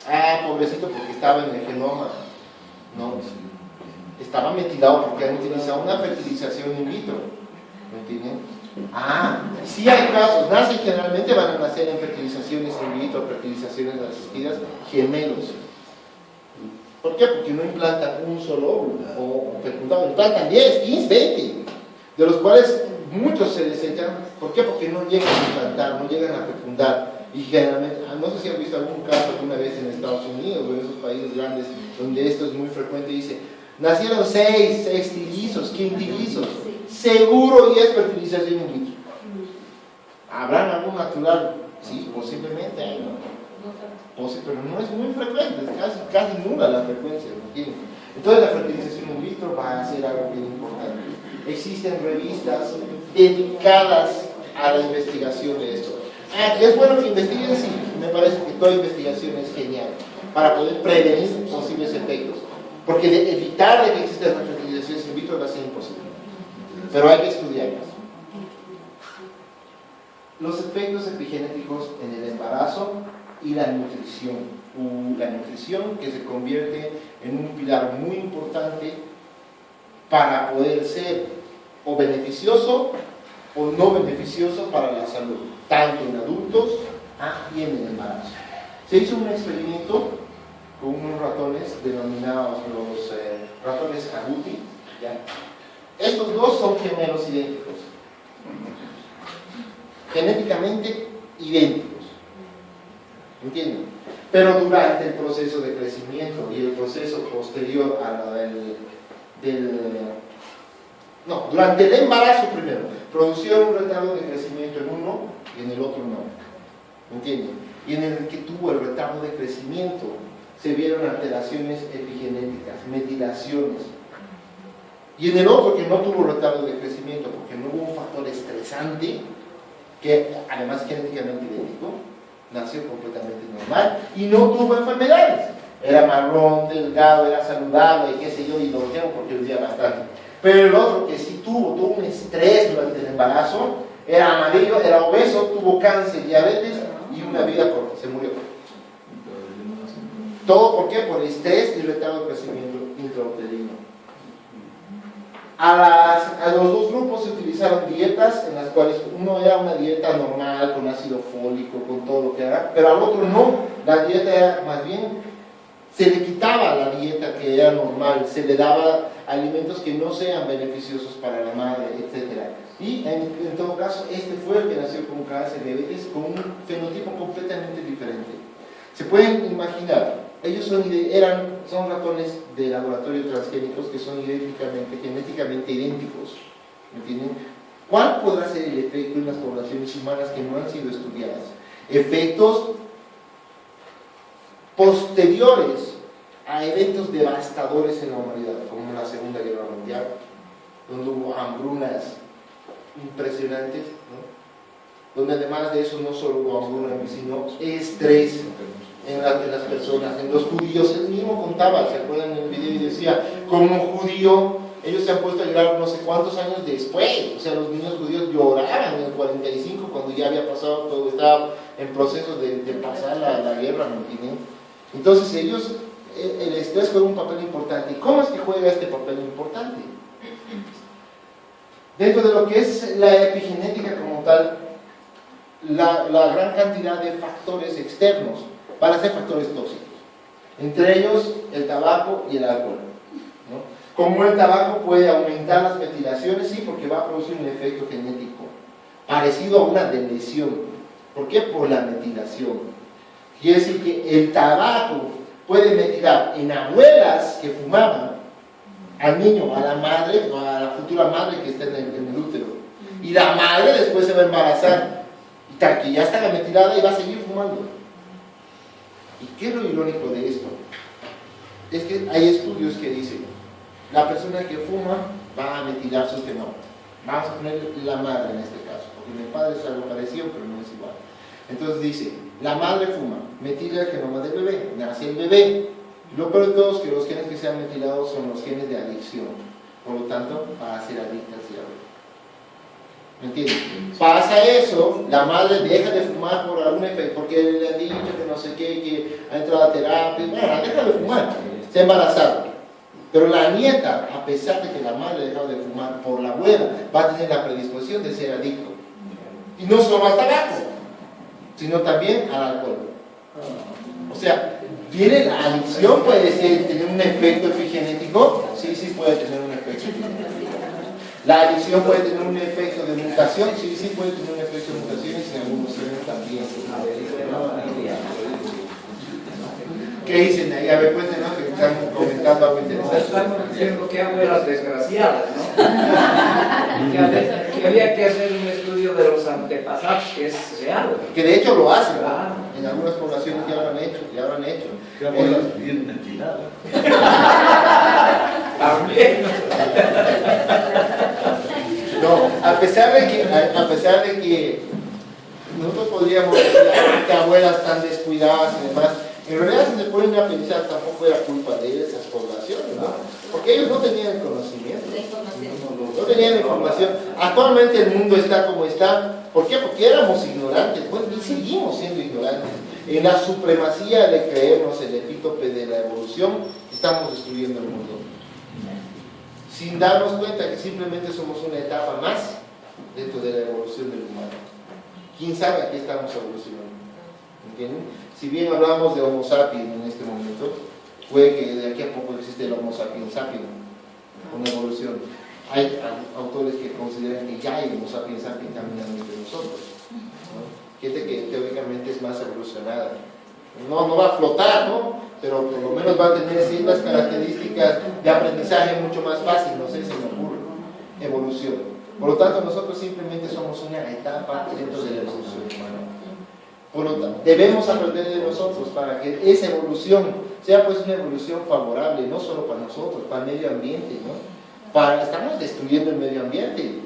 Ah, pobrecito, porque estaba en el genoma. No, estaba metilado porque han utilizado una fertilización in vitro. ¿Me entienden? Ah, sí hay casos. Nacen generalmente, van a nacer en fertilizaciones in vitro, fertilizaciones asistidas, gemelos. ¿Por qué? Porque no implantan un solo óvulo o fecundado, implantan 10, 15, 20, de los cuales muchos se desechan. ¿Por qué? Porque no llegan a implantar, no llegan a fecundar. Y generalmente, no sé si han visto algún caso alguna vez en Estados Unidos o en esos países grandes donde esto es muy frecuente, dice, nacieron 6 sextilizos, quintilizos, seguro y es fertilización in vitro. ¿Habrán algún natural? Sí, posiblemente hay, ¿no? Pero no es muy frecuente, es casi nula la frecuencia, ¿no entienden? Entonces la fertilización in vitro va a ser algo bien importante. Existen revistas dedicadas a la investigación de esto. Es bueno que investiguen, sí, me parece que toda investigación es genial, para poder prevenir posibles efectos, porque de evitar de que existan las fertilizaciones in vitro va a ser imposible, pero hay que estudiarlas. Los efectos epigenéticos en el embarazo y la nutrición. La nutrición que se convierte en un pilar muy importante para poder ser o beneficioso o no beneficioso para la salud, tanto en adultos y en el embarazo. Se hizo un experimento con unos ratones denominados los ratones agouti. ¿Ya? Estos dos son gemelos idénticos, genéticamente idénticos. ¿Entienden? Pero durante el proceso de crecimiento y el proceso posterior a la durante el embarazo primero, producieron un retardo de crecimiento en uno y en el otro no. ¿Entienden? Y en el que tuvo el retardo de crecimiento se vieron alteraciones epigenéticas, metilaciones. Y en el otro que no tuvo retardo de crecimiento porque no hubo un factor estresante, que además genéticamente idéntico, nació completamente normal y no tuvo enfermedades. Era marrón, delgado, era saludable, qué sé yo, y lo tengo porque vivía bastante. Pero el otro que sí tuvo un estrés durante el embarazo, era amarillo, era obeso, tuvo cáncer, diabetes y una vida corta, se murió. ¿Todo por qué? Por estrés y retardo de crecimiento intrauterino. A los dos grupos se utilizaron dietas en las cuales uno era una dieta normal con ácido fólico, con todo lo que era, pero al otro no. La dieta era más bien, se le quitaba la dieta que era normal, se le daba alimentos que no sean beneficiosos para la madre, etc. Y en todo caso, este fue el que nació con cáncer, diabetes, con un fenotipo completamente diferente. Se pueden imaginar, ellos son ratones de laboratorio transgénicos que son genéticamente idénticos. ¿Entienden? ¿Cuál podrá ser el efecto en las poblaciones humanas que no han sido estudiadas? Efectos posteriores a eventos devastadores en la humanidad, como la Segunda Guerra Mundial, donde hubo hambrunas impresionantes, ¿no? Donde además de eso no solo hubo hambruna, sino estrés en las personas, en los judíos. Él mismo contaba, ¿se acuerdan en el video? Y decía, como judío, ellos se han puesto a llorar no sé cuántos años después. O sea, los niños judíos lloraban en el 45 cuando ya había pasado todo, estaba en proceso de pasar la guerra, ¿no entienden? Entonces ellos, el estrés juega un papel importante. ¿Y cómo es que juega este papel importante? Dentro de lo que es la epigenética como tal, la gran cantidad de factores externos van a ser factores tóxicos, entre ellos el tabaco y el alcohol, ¿no? Como el tabaco puede aumentar las metilaciones, sí, porque va a producir un efecto genético parecido a una deleción. ¿Por qué? Por la metilación. Quiere decir que el tabaco puede metilar en abuelas que fumaban al niño, a la madre o a la futura madre que está en el útero, y la madre después se va a embarazar y tal, que ya está metilada y va a seguir fumando. ¿Y qué es lo irónico de esto? es que hay estudios que dicen, la persona que fuma va a metilar su genoma. Vamos a poner la madre en este caso, porque mi padre es algo parecido, pero no es igual. Entonces dice, la madre fuma, metila el genoma del bebé, nace el bebé. Lo peor de todo es que los genes que se han metilado son los genes de adicción. Por lo tanto, va a ser adicta al cigarro. ¿Me entiendes? Pasa eso, la madre deja de fumar por algún efecto, porque le han dicho que no sé qué, que ha entrado a terapia, bueno, deja de fumar, se ha embarazado. Pero la nieta, a pesar de que la madre ha dejado de fumar por la abuela, va a tener la predisposición de ser adicto. Y no solo al tabaco, sino también al alcohol. O sea, ¿tiene la adicción puede tener un efecto epigenético? Sí, sí puede tener un efecto epigenético. La adicción puede tener un efecto de mutación, sí, sí puede tener un efecto de mutación y en algunos genes también. ¿Qué dicen ahí? A ver, cuéntenos que están comentando algo interesante. Estamos diciendo que abuelas desgraciadas, ¿no? que había que hacer un estudio de los antepasados, que es real. Que de hecho lo hacen, Claro. en algunas poblaciones ya lo han hecho, ¿Qué abuelas bien mentiladas? También. No, a pesar de que nosotros podríamos decir que abuelas tan descuidadas y demás, en realidad si se ponen a pensar tampoco era culpa de esas poblaciones, ¿no? Porque ellos no tenían el conocimiento, no tenían la información. Actualmente el mundo está como está, ¿por qué? Porque éramos ignorantes, pues, y seguimos siendo ignorantes. En la supremacía de creernos el epítope de la evolución, estamos destruyendo el mundo. Sin darnos cuenta que simplemente somos una etapa más dentro de la evolución del humano. ¿Quién sabe a qué estamos evolucionando? ¿Entienden? Si bien hablamos de Homo sapiens en este momento, puede que de aquí a poco existe el Homo sapiens sapiens, una evolución. Hay autores que consideran que ya hay Homo sapiens sapiens caminando entre nosotros, ¿no? Gente que teóricamente es más evolucionada. No va a flotar, ¿no? Pero por lo menos va a tener ciertas características de aprendizaje mucho más fácil, no sé si me ocurre. Evolución. Por lo tanto, nosotros simplemente somos una etapa dentro de la evolución humana. Por lo tanto, debemos aprender de nosotros para que esa evolución sea pues una evolución favorable, no solo para nosotros, para el medio ambiente, ¿no? Estamos destruyendo el medio ambiente.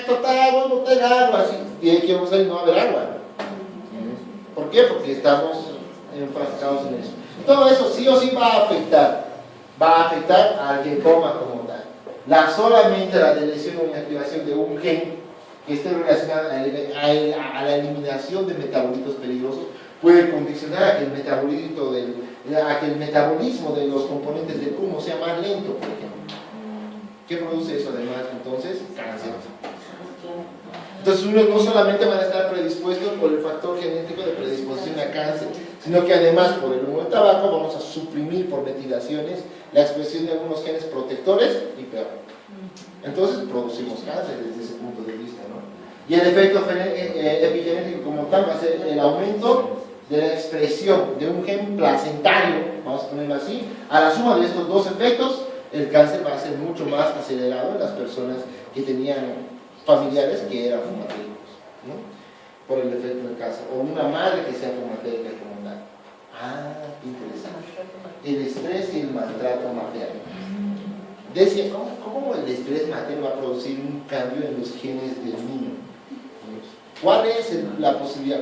Total, voy a botar agua, así, y hay que usar y no va a haber agua. ¿Por qué? Porque estamos enfrascados en eso. Todo eso sí o sí va a afectar al que coma como tal. Solamente la deleción o inactivación de un gen que esté relacionado a la eliminación de metabolitos peligrosos puede condicionar a que el metabolismo de los componentes del humo sea más lento, por ejemplo. ¿Qué produce eso además? Entonces, cáncer. Entonces uno no solamente van a estar predispuestos por el factor genético de predisposición a cáncer, sino que además por el humo del tabaco vamos a suprimir por metilaciones la expresión de algunos genes protectores y peor. Entonces producimos cáncer desde ese punto de vista, ¿no? Y el efecto epigenético como tal va a ser el aumento de la expresión de un gen placentario, vamos a ponerlo así. A la suma de estos dos efectos, el cáncer va a ser mucho más acelerado en las personas que tenían familiares que eran fumatéricos, ¿no? Por el efecto del cáncer, o una madre que sea fumatérica como tal. Ah, interesante. El estrés y el maltrato materno. Decía, ¿cómo el estrés materno va a producir un cambio en los genes del niño? ¿Cuál es la posibilidad?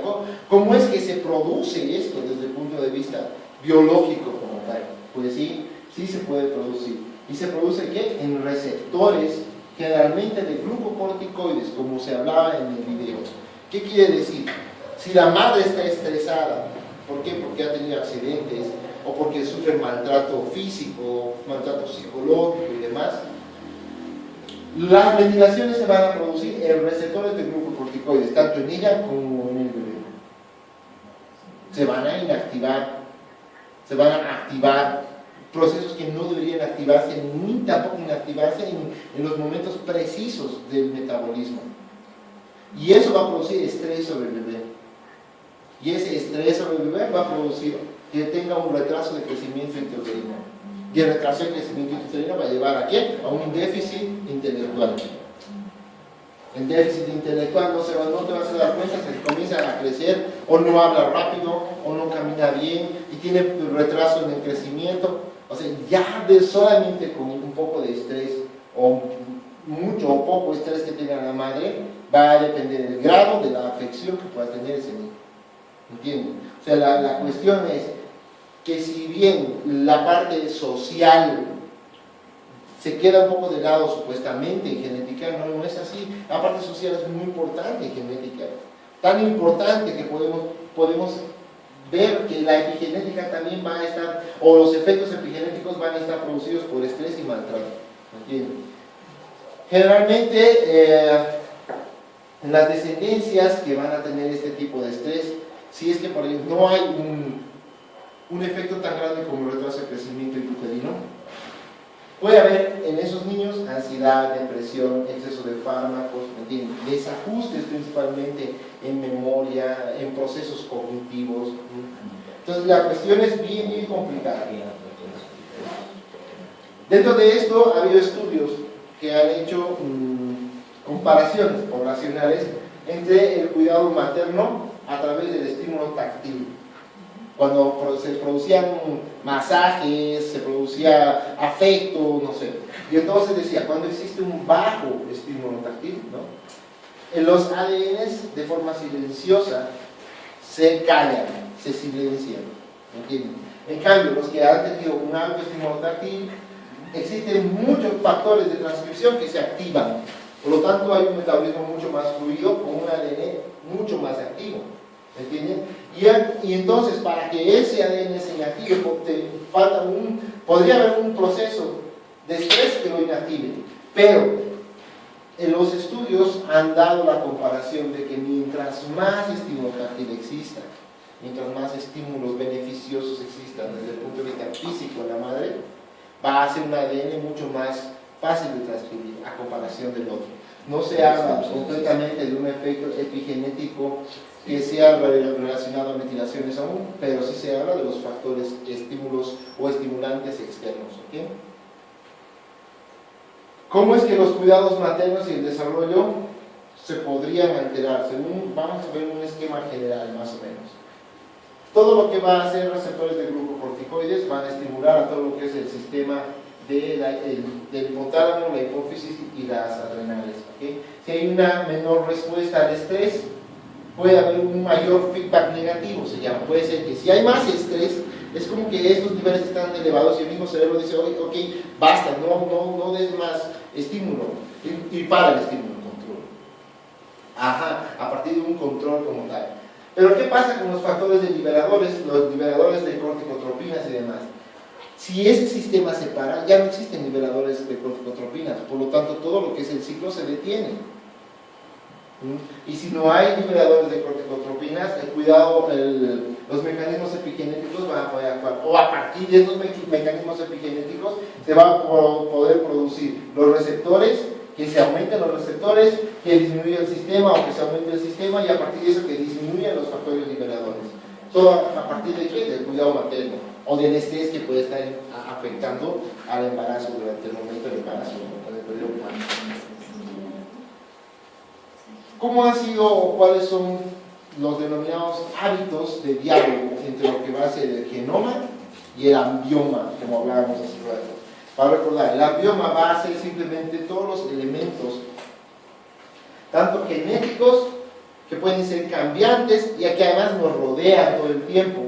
¿Cómo es que se produce esto desde el punto de vista biológico como tal? Pues sí, sí se puede producir. ¿Y se produce qué? En receptores, generalmente de glucocorticoides, como se hablaba en el video. ¿Qué quiere decir? Si la madre está estresada, ¿por qué? Porque ha tenido accidentes, o porque sufre maltrato físico, maltrato psicológico y demás, las metilaciones se van a producir en receptores de glucocorticoides, tanto en ella como en el bebé. Se van a inactivar, se van a activar procesos que no deberían activarse, ni tampoco inactivarse en los momentos precisos del metabolismo. Y eso va a producir estrés sobre el bebé. Y ese estrés sobre el bebé va a producir que tenga un retraso de crecimiento intrauterino. Y el retraso de crecimiento intrauterino va a llevar ¿a qué? A un déficit intelectual. El déficit intelectual no te vas a dar cuenta hasta que comienza a crecer, o no habla rápido, o no camina bien, y tiene retraso en el crecimiento. O sea, ya solamente con un poco de estrés, o mucho o poco estrés que tenga la madre, va a depender del grado de la afección que pueda tener ese niño. ¿Entienden? O sea, la cuestión es que si bien la parte social se queda un poco de lado supuestamente en genética, no es así. La parte social es muy importante en genética, tan importante que podemos ver que la epigenética también va a estar, o los efectos epigenéticos van a estar producidos por estrés y maltrato. ¿Entienden? Generalmente en las descendencias que van a tener este tipo de estrés, si es que por ejemplo no hay un efecto tan grande como el retraso de crecimiento intrauterino, puede haber en esos niños ansiedad, depresión, exceso de fármacos, desajustes principalmente en memoria, en procesos cognitivos. Entonces la cuestión es bien complicada. Dentro de esto ha habido estudios que han hecho comparaciones poblacionales entre el cuidado materno a través del estímulo táctil. Cuando se producían masajes, se producía afecto, no sé. Y entonces decía, cuando existe un bajo estímulo táctil, ¿no? En los ADNs de forma silenciosa se callan, se silencian. ¿Entienden? En cambio, los que han tenido un alto estímulo táctil, existen muchos factores de transcripción que se activan. Por lo tanto, hay un metabolismo mucho más fluido con un ADN mucho más activo. ¿Entienden? Y entonces, para que ese ADN se inactive, podría haber un proceso de estrés que lo inactive. Pero en los estudios han dado la comparación de que mientras más estímulo táctil exista, mientras más estímulos beneficiosos existan desde el punto de vista físico en la madre, va a ser un ADN mucho más fácil de transcribir a comparación del otro. No se habla completamente de un efecto epigenético que sea relacionado a metilaciones aún, pero sí se habla de los factores estímulos o estimulantes externos. ¿Okay? ¿Cómo es que los cuidados maternos y el desarrollo se podrían alterar? Vamos a ver un esquema general más o menos. Todo lo que va a hacer receptores de glucocorticoides van a estimular a todo lo que es el sistema del hipotálamo, la hipófisis y las adrenales. ¿Okay? Si hay una menor respuesta al estrés, puede haber un mayor feedback negativo, se llama. Puede ser que si hay más estrés, es como que estos niveles están elevados y el mismo cerebro dice, ok, basta, no des más estímulo, y para el estímulo, control. A partir de un control como tal. Pero ¿qué pasa con los factores de liberadores, los liberadores de corticotropinas y demás? Si ese sistema se para, ya no existen liberadores de corticotropinas, por lo tanto todo lo que es el ciclo se detiene. Y si no hay liberadores de corticotropinas, el cuidado, los mecanismos epigenéticos van a poder actuar, o a partir de estos mecanismos epigenéticos se va a poder producir los receptores, que se aumenten los receptores, que disminuya el sistema o que se aumente el sistema, y a partir de eso que disminuyan los factores liberadores. Todo a partir de qué? Del cuidado materno o del estrés que puede estar afectando al embarazo durante el momento del embarazo, en el periodo humano. ¿Cómo han sido o cuáles son los denominados hábitos de diálogo entre lo que va a ser el genoma y el ambioma, como hablábamos hace rato? Para recordar, el ambioma va a ser simplemente todos los elementos, tanto genéticos, que pueden ser cambiantes y que además nos rodean todo el tiempo,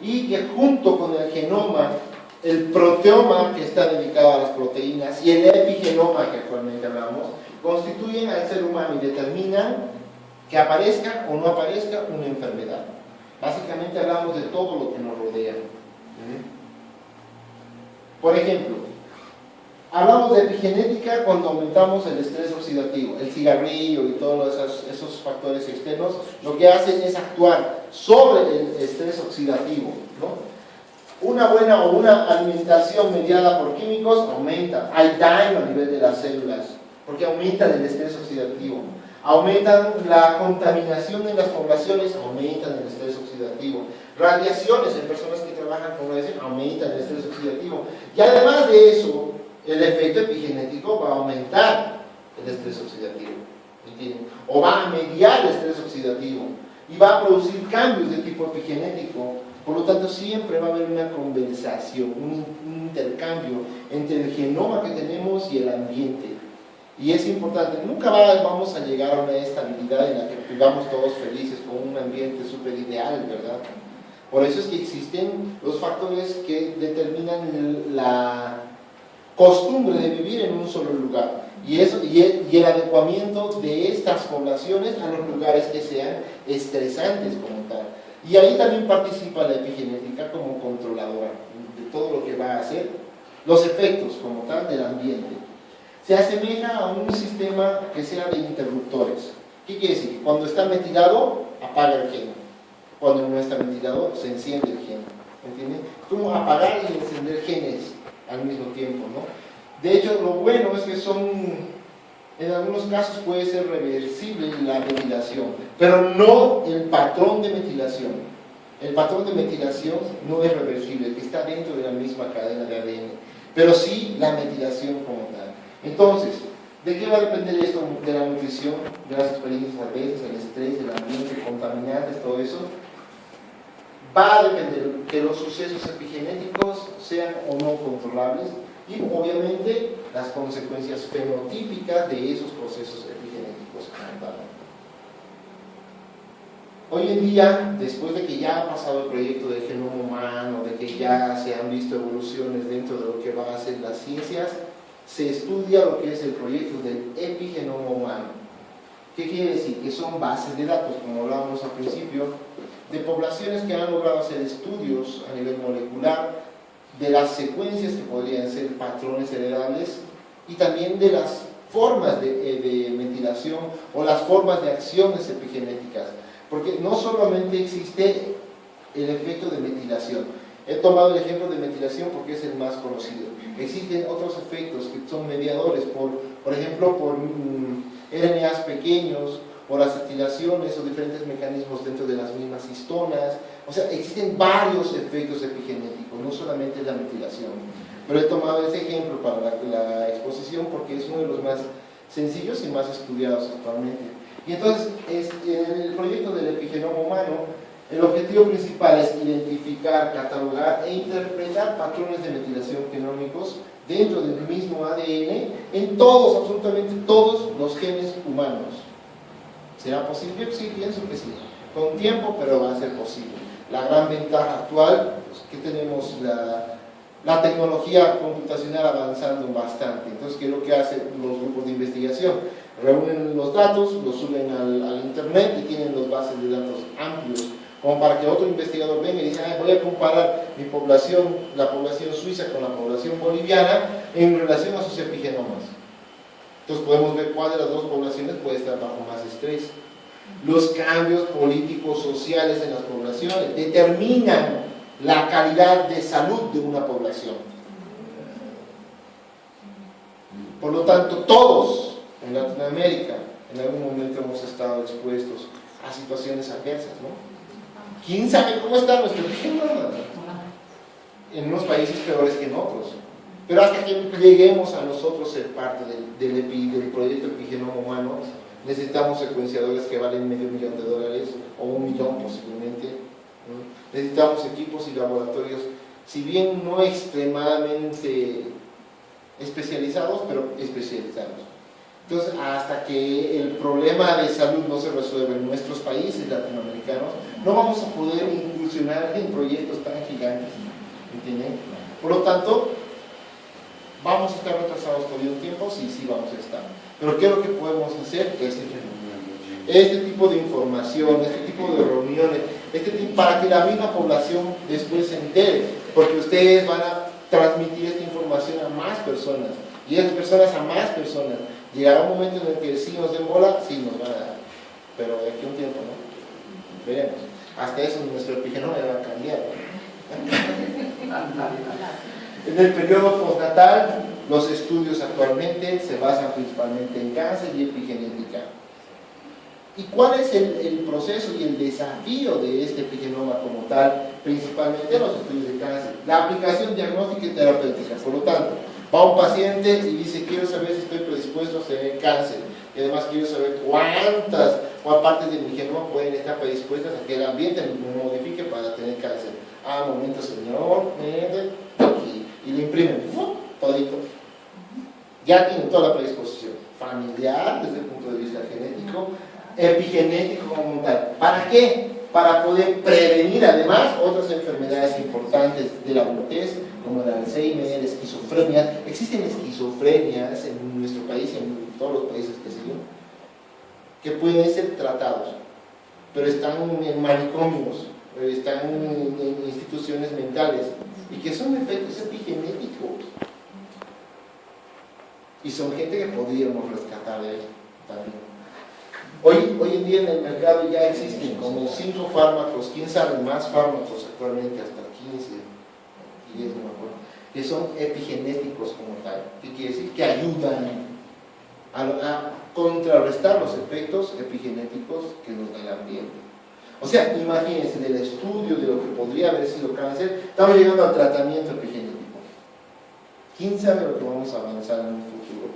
y que junto con el genoma, el proteoma, que está dedicado a las proteínas, y el epigenoma, que actualmente hablamos, constituyen al ser humano y determinan que aparezca o no aparezca una enfermedad. Básicamente hablamos de todo lo que nos rodea. Por ejemplo, hablamos de epigenética cuando aumentamos el estrés oxidativo, el cigarrillo y todos esos factores externos, lo que hacen es actuar sobre el estrés oxidativo, ¿no? Una buena o una alimentación mediada por químicos aumenta, hay daño a nivel de las células, porque aumentan el estrés oxidativo, aumentan la contaminación en las poblaciones, aumentan el estrés oxidativo, radiaciones en personas que trabajan con radiación, aumentan el estrés oxidativo, y además de eso, el efecto epigenético va a aumentar el estrés oxidativo. ¿entienden? O va a mediar el estrés oxidativo y va a producir cambios de tipo epigenético. Por lo tanto, siempre va a haber una conversación, un intercambio entre el genoma que tenemos y el ambiente. Y es importante, nunca vamos a llegar a una estabilidad en la que vivamos todos felices con un ambiente súper ideal, ¿verdad? Por eso es que existen los factores que determinan la costumbre de vivir en un solo lugar. Y el adecuamiento de estas poblaciones a los lugares que sean estresantes como tal. Y ahí también participa la epigenética como controladora de todo lo que va a hacer, los efectos como tal del ambiente. Se asemeja a un sistema que sea de interruptores. ¿Qué quiere decir? Cuando está metilado, apaga el gen. Cuando no está metilado, se enciende el gen. ¿Entienden? Como apagar y encender genes al mismo tiempo, ¿no? De hecho, lo bueno es que en algunos casos puede ser reversible la metilación, pero no el patrón de metilación. El patrón de metilación no es reversible, que está dentro de la misma cadena de ADN, pero sí la metilación como tal. Entonces, ¿de qué va a depender esto? De la nutrición, de las experiencias adversas, el estrés, el ambiente, contaminantes, todo eso. Va a depender que los sucesos epigenéticos sean o no controlables y obviamente las consecuencias fenotípicas de esos procesos epigenéticos. Hoy en día, después de que ya ha pasado el proyecto del genoma humano, de que ya se han visto evoluciones dentro de lo que van a ser las ciencias, se estudia lo que es el proyecto del epigenoma humano. ¿Qué quiere decir? Que son bases de datos, como hablábamos al principio, de poblaciones que han logrado hacer estudios a nivel molecular de las secuencias que podrían ser patrones heredables y también de las formas de metilación o las formas de acciones epigenéticas, porque no solamente existe el efecto de metilación. He tomado el ejemplo de metilación porque es el más conocido. Existen otros efectos que son mediadores, por ejemplo, por RNAs pequeños, por acetilaciones o diferentes mecanismos dentro de las mismas histonas. O sea, existen varios efectos epigenéticos, no solamente la metilación. Pero he tomado ese ejemplo para la exposición porque es uno de los más sencillos y más estudiados actualmente. Y entonces, en el proyecto del epigenoma humano, el objetivo principal es identificar, catalogar e interpretar patrones de metilación genómicos dentro del mismo ADN en todos, absolutamente todos los genes humanos. ¿Será posible? Sí, pienso que sí. Con tiempo, pero va a ser posible. La gran ventaja actual es que tenemos la tecnología computacional avanzando bastante. Entonces, ¿qué es lo que hacen los grupos de investigación? Reúnen los datos, los suben al internet y tienen los bases de datos amplios, como para que otro investigador venga y diga, voy a comparar mi población, la población suiza con la población boliviana en relación a sus epigenomas. Entonces podemos ver cuál de las dos poblaciones puede estar bajo más estrés. Los cambios políticos, sociales en las poblaciones determinan la calidad de salud de una población. Por lo tanto, todos en Latinoamérica en algún momento hemos estado expuestos a situaciones adversas, ¿no? ¿Quién sabe cómo está nuestro epigenoma? En unos países peores que en otros. Pero hasta que lleguemos a nosotros ser parte del proyecto Epigenoma Humano, necesitamos secuenciadores que valen $500,000 o $1 millón posiblemente. Necesitamos equipos y laboratorios, si bien no extremadamente especializados, pero especializados. Entonces, hasta que el problema de salud no se resuelva en nuestros países latinoamericanos, no vamos a poder incursionar en proyectos tan gigantes, ¿entienden? Por lo tanto, ¿vamos a estar retrasados todavía un tiempo? Sí, sí vamos a estar. Pero ¿qué es lo que podemos hacer? Este tipo de información, este tipo de reuniones, para que la misma población después se entere, porque ustedes van a transmitir esta información a más personas, y esas personas a más personas. Llegará un momento en el que sí nos den bola, sí nos van a dar, pero de aquí a un tiempo, ¿no? Veremos. Hasta eso nuestro epigenoma va a cambiar, ¿no? En el periodo postnatal, los estudios actualmente se basan principalmente en cáncer y epigenética. ¿Y cuál es el proceso y el desafío de este epigenoma como tal? Principalmente los estudios de cáncer. La aplicación diagnóstica y terapéutica. Por lo tanto, va un paciente y dice, quiero saber si estoy predispuesto a tener cáncer. Y además quiero saber cuántas partes de mi genoma pueden estar predispuestas a que el ambiente me modifique para tener cáncer. Momento señor, y le imprimen, todito. Ya tienen toda la predisposición familiar desde el punto de vista genético, epigenético como tal. ¿Para qué? Para poder prevenir además otras enfermedades importantes de la adultez, como el Alzheimer, esquizofrenia. Existen esquizofrenias en nuestro país y en todos los países que siguen, que pueden ser tratados, pero están en manicomios, están en instituciones mentales, y que son efectos epigenéticos. Y son gente que podríamos rescatar de él también. Hoy en día en el mercado ya existen como 5 fármacos, quién sabe más fármacos actualmente, hasta 15, 10 no me acuerdo, que son epigenéticos como tal. ¿Qué quiere decir? Que ayudan a contrarrestar los efectos epigenéticos que nos da el ambiente. O sea, imagínense, del estudio de lo que podría haber sido cáncer, estamos llegando al tratamiento epigenético. ¿Quién sabe lo que vamos a avanzar en un futuro?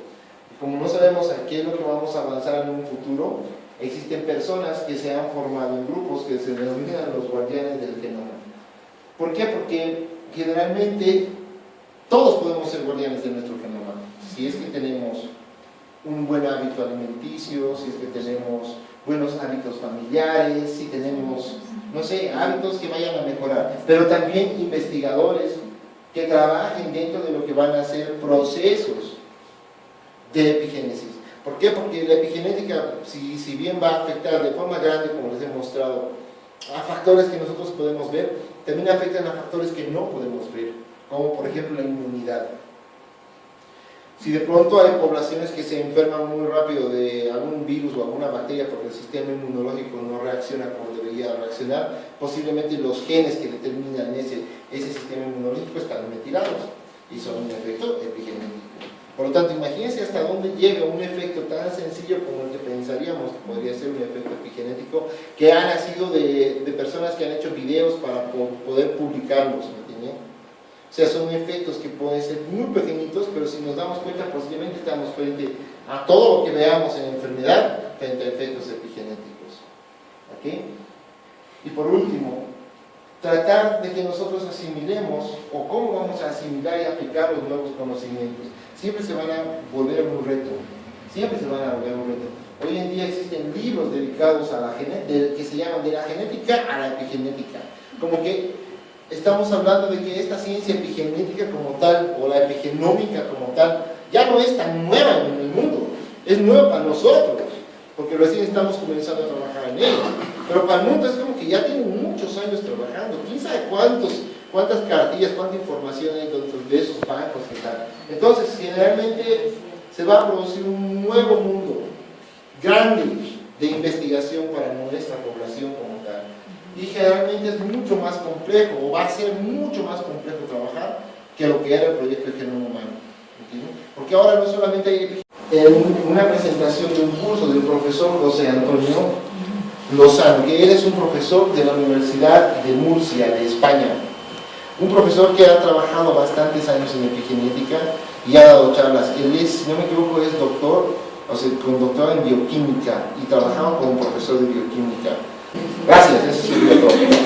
Y como no sabemos a qué es lo que vamos a avanzar en un futuro, existen personas que se han formado en grupos que se denominan los guardianes del genoma. ¿Por qué? Porque generalmente todos podemos ser guardianes de nuestro genoma. Si es que tenemos un buen hábito alimenticio, si es que tenemos buenos hábitos familiares, si tenemos, no sé, hábitos que vayan a mejorar, pero también investigadores que trabajen dentro de lo que van a ser procesos de epigénesis. ¿Por qué? Porque la epigenética, si bien va a afectar de forma grande, como les he mostrado, a factores que nosotros podemos ver, también afectan a factores que no podemos ver, como por ejemplo la inmunidad. Si de pronto hay poblaciones que se enferman muy rápido de algún virus o alguna bacteria porque el sistema inmunológico no reacciona como debería reaccionar, posiblemente los genes que determinan ese sistema inmunológico están metilados y son un efecto epigenético. Por lo tanto, imagínense hasta dónde llega un efecto tan sencillo como el que pensaríamos que podría ser un efecto epigenético, que ha nacido de personas que han hecho videos para poder publicarlos, ¿me entienden? O sea, son efectos que pueden ser muy pequeñitos, pero si nos damos cuenta, posiblemente estamos frente a todo lo que veamos en enfermedad, frente a efectos epigenéticos. ¿Ok? Y por último, tratar de que nosotros asimilemos, o cómo vamos a asimilar y aplicar los nuevos conocimientos. Siempre se van a volver un reto. Siempre se van a volver un reto. Hoy en día existen libros dedicados a la genética, que se llaman de la genética a la epigenética. Como que estamos hablando de que esta ciencia epigenética como tal, o la epigenómica como tal, ya no es tan nueva en el mundo. Es nueva para nosotros, porque recién estamos comenzando a trabajar en ella. Pero para el mundo es como que ya tienen muchos años trabajando. ¿Quién sabe cuántas cartillas, cuánta información hay dentro de esos bancos y tal? Entonces, generalmente se va a producir un nuevo mundo grande de investigación para nuestra población como tal. Y generalmente es mucho más complejo, o va a ser mucho más complejo trabajar que lo que era el proyecto del genoma humano. ¿Entienden? Porque ahora no solamente hay una presentación de un curso del profesor José Antonio Lozano, que él es un profesor de la Universidad de Murcia, de España. Un profesor que ha trabajado bastantes años en epigenética y ha dado charlas. Él es, si no me equivoco, es doctor, o sea, con doctorado en bioquímica, y trabajaba como profesor de bioquímica. Gracias, eso es todo.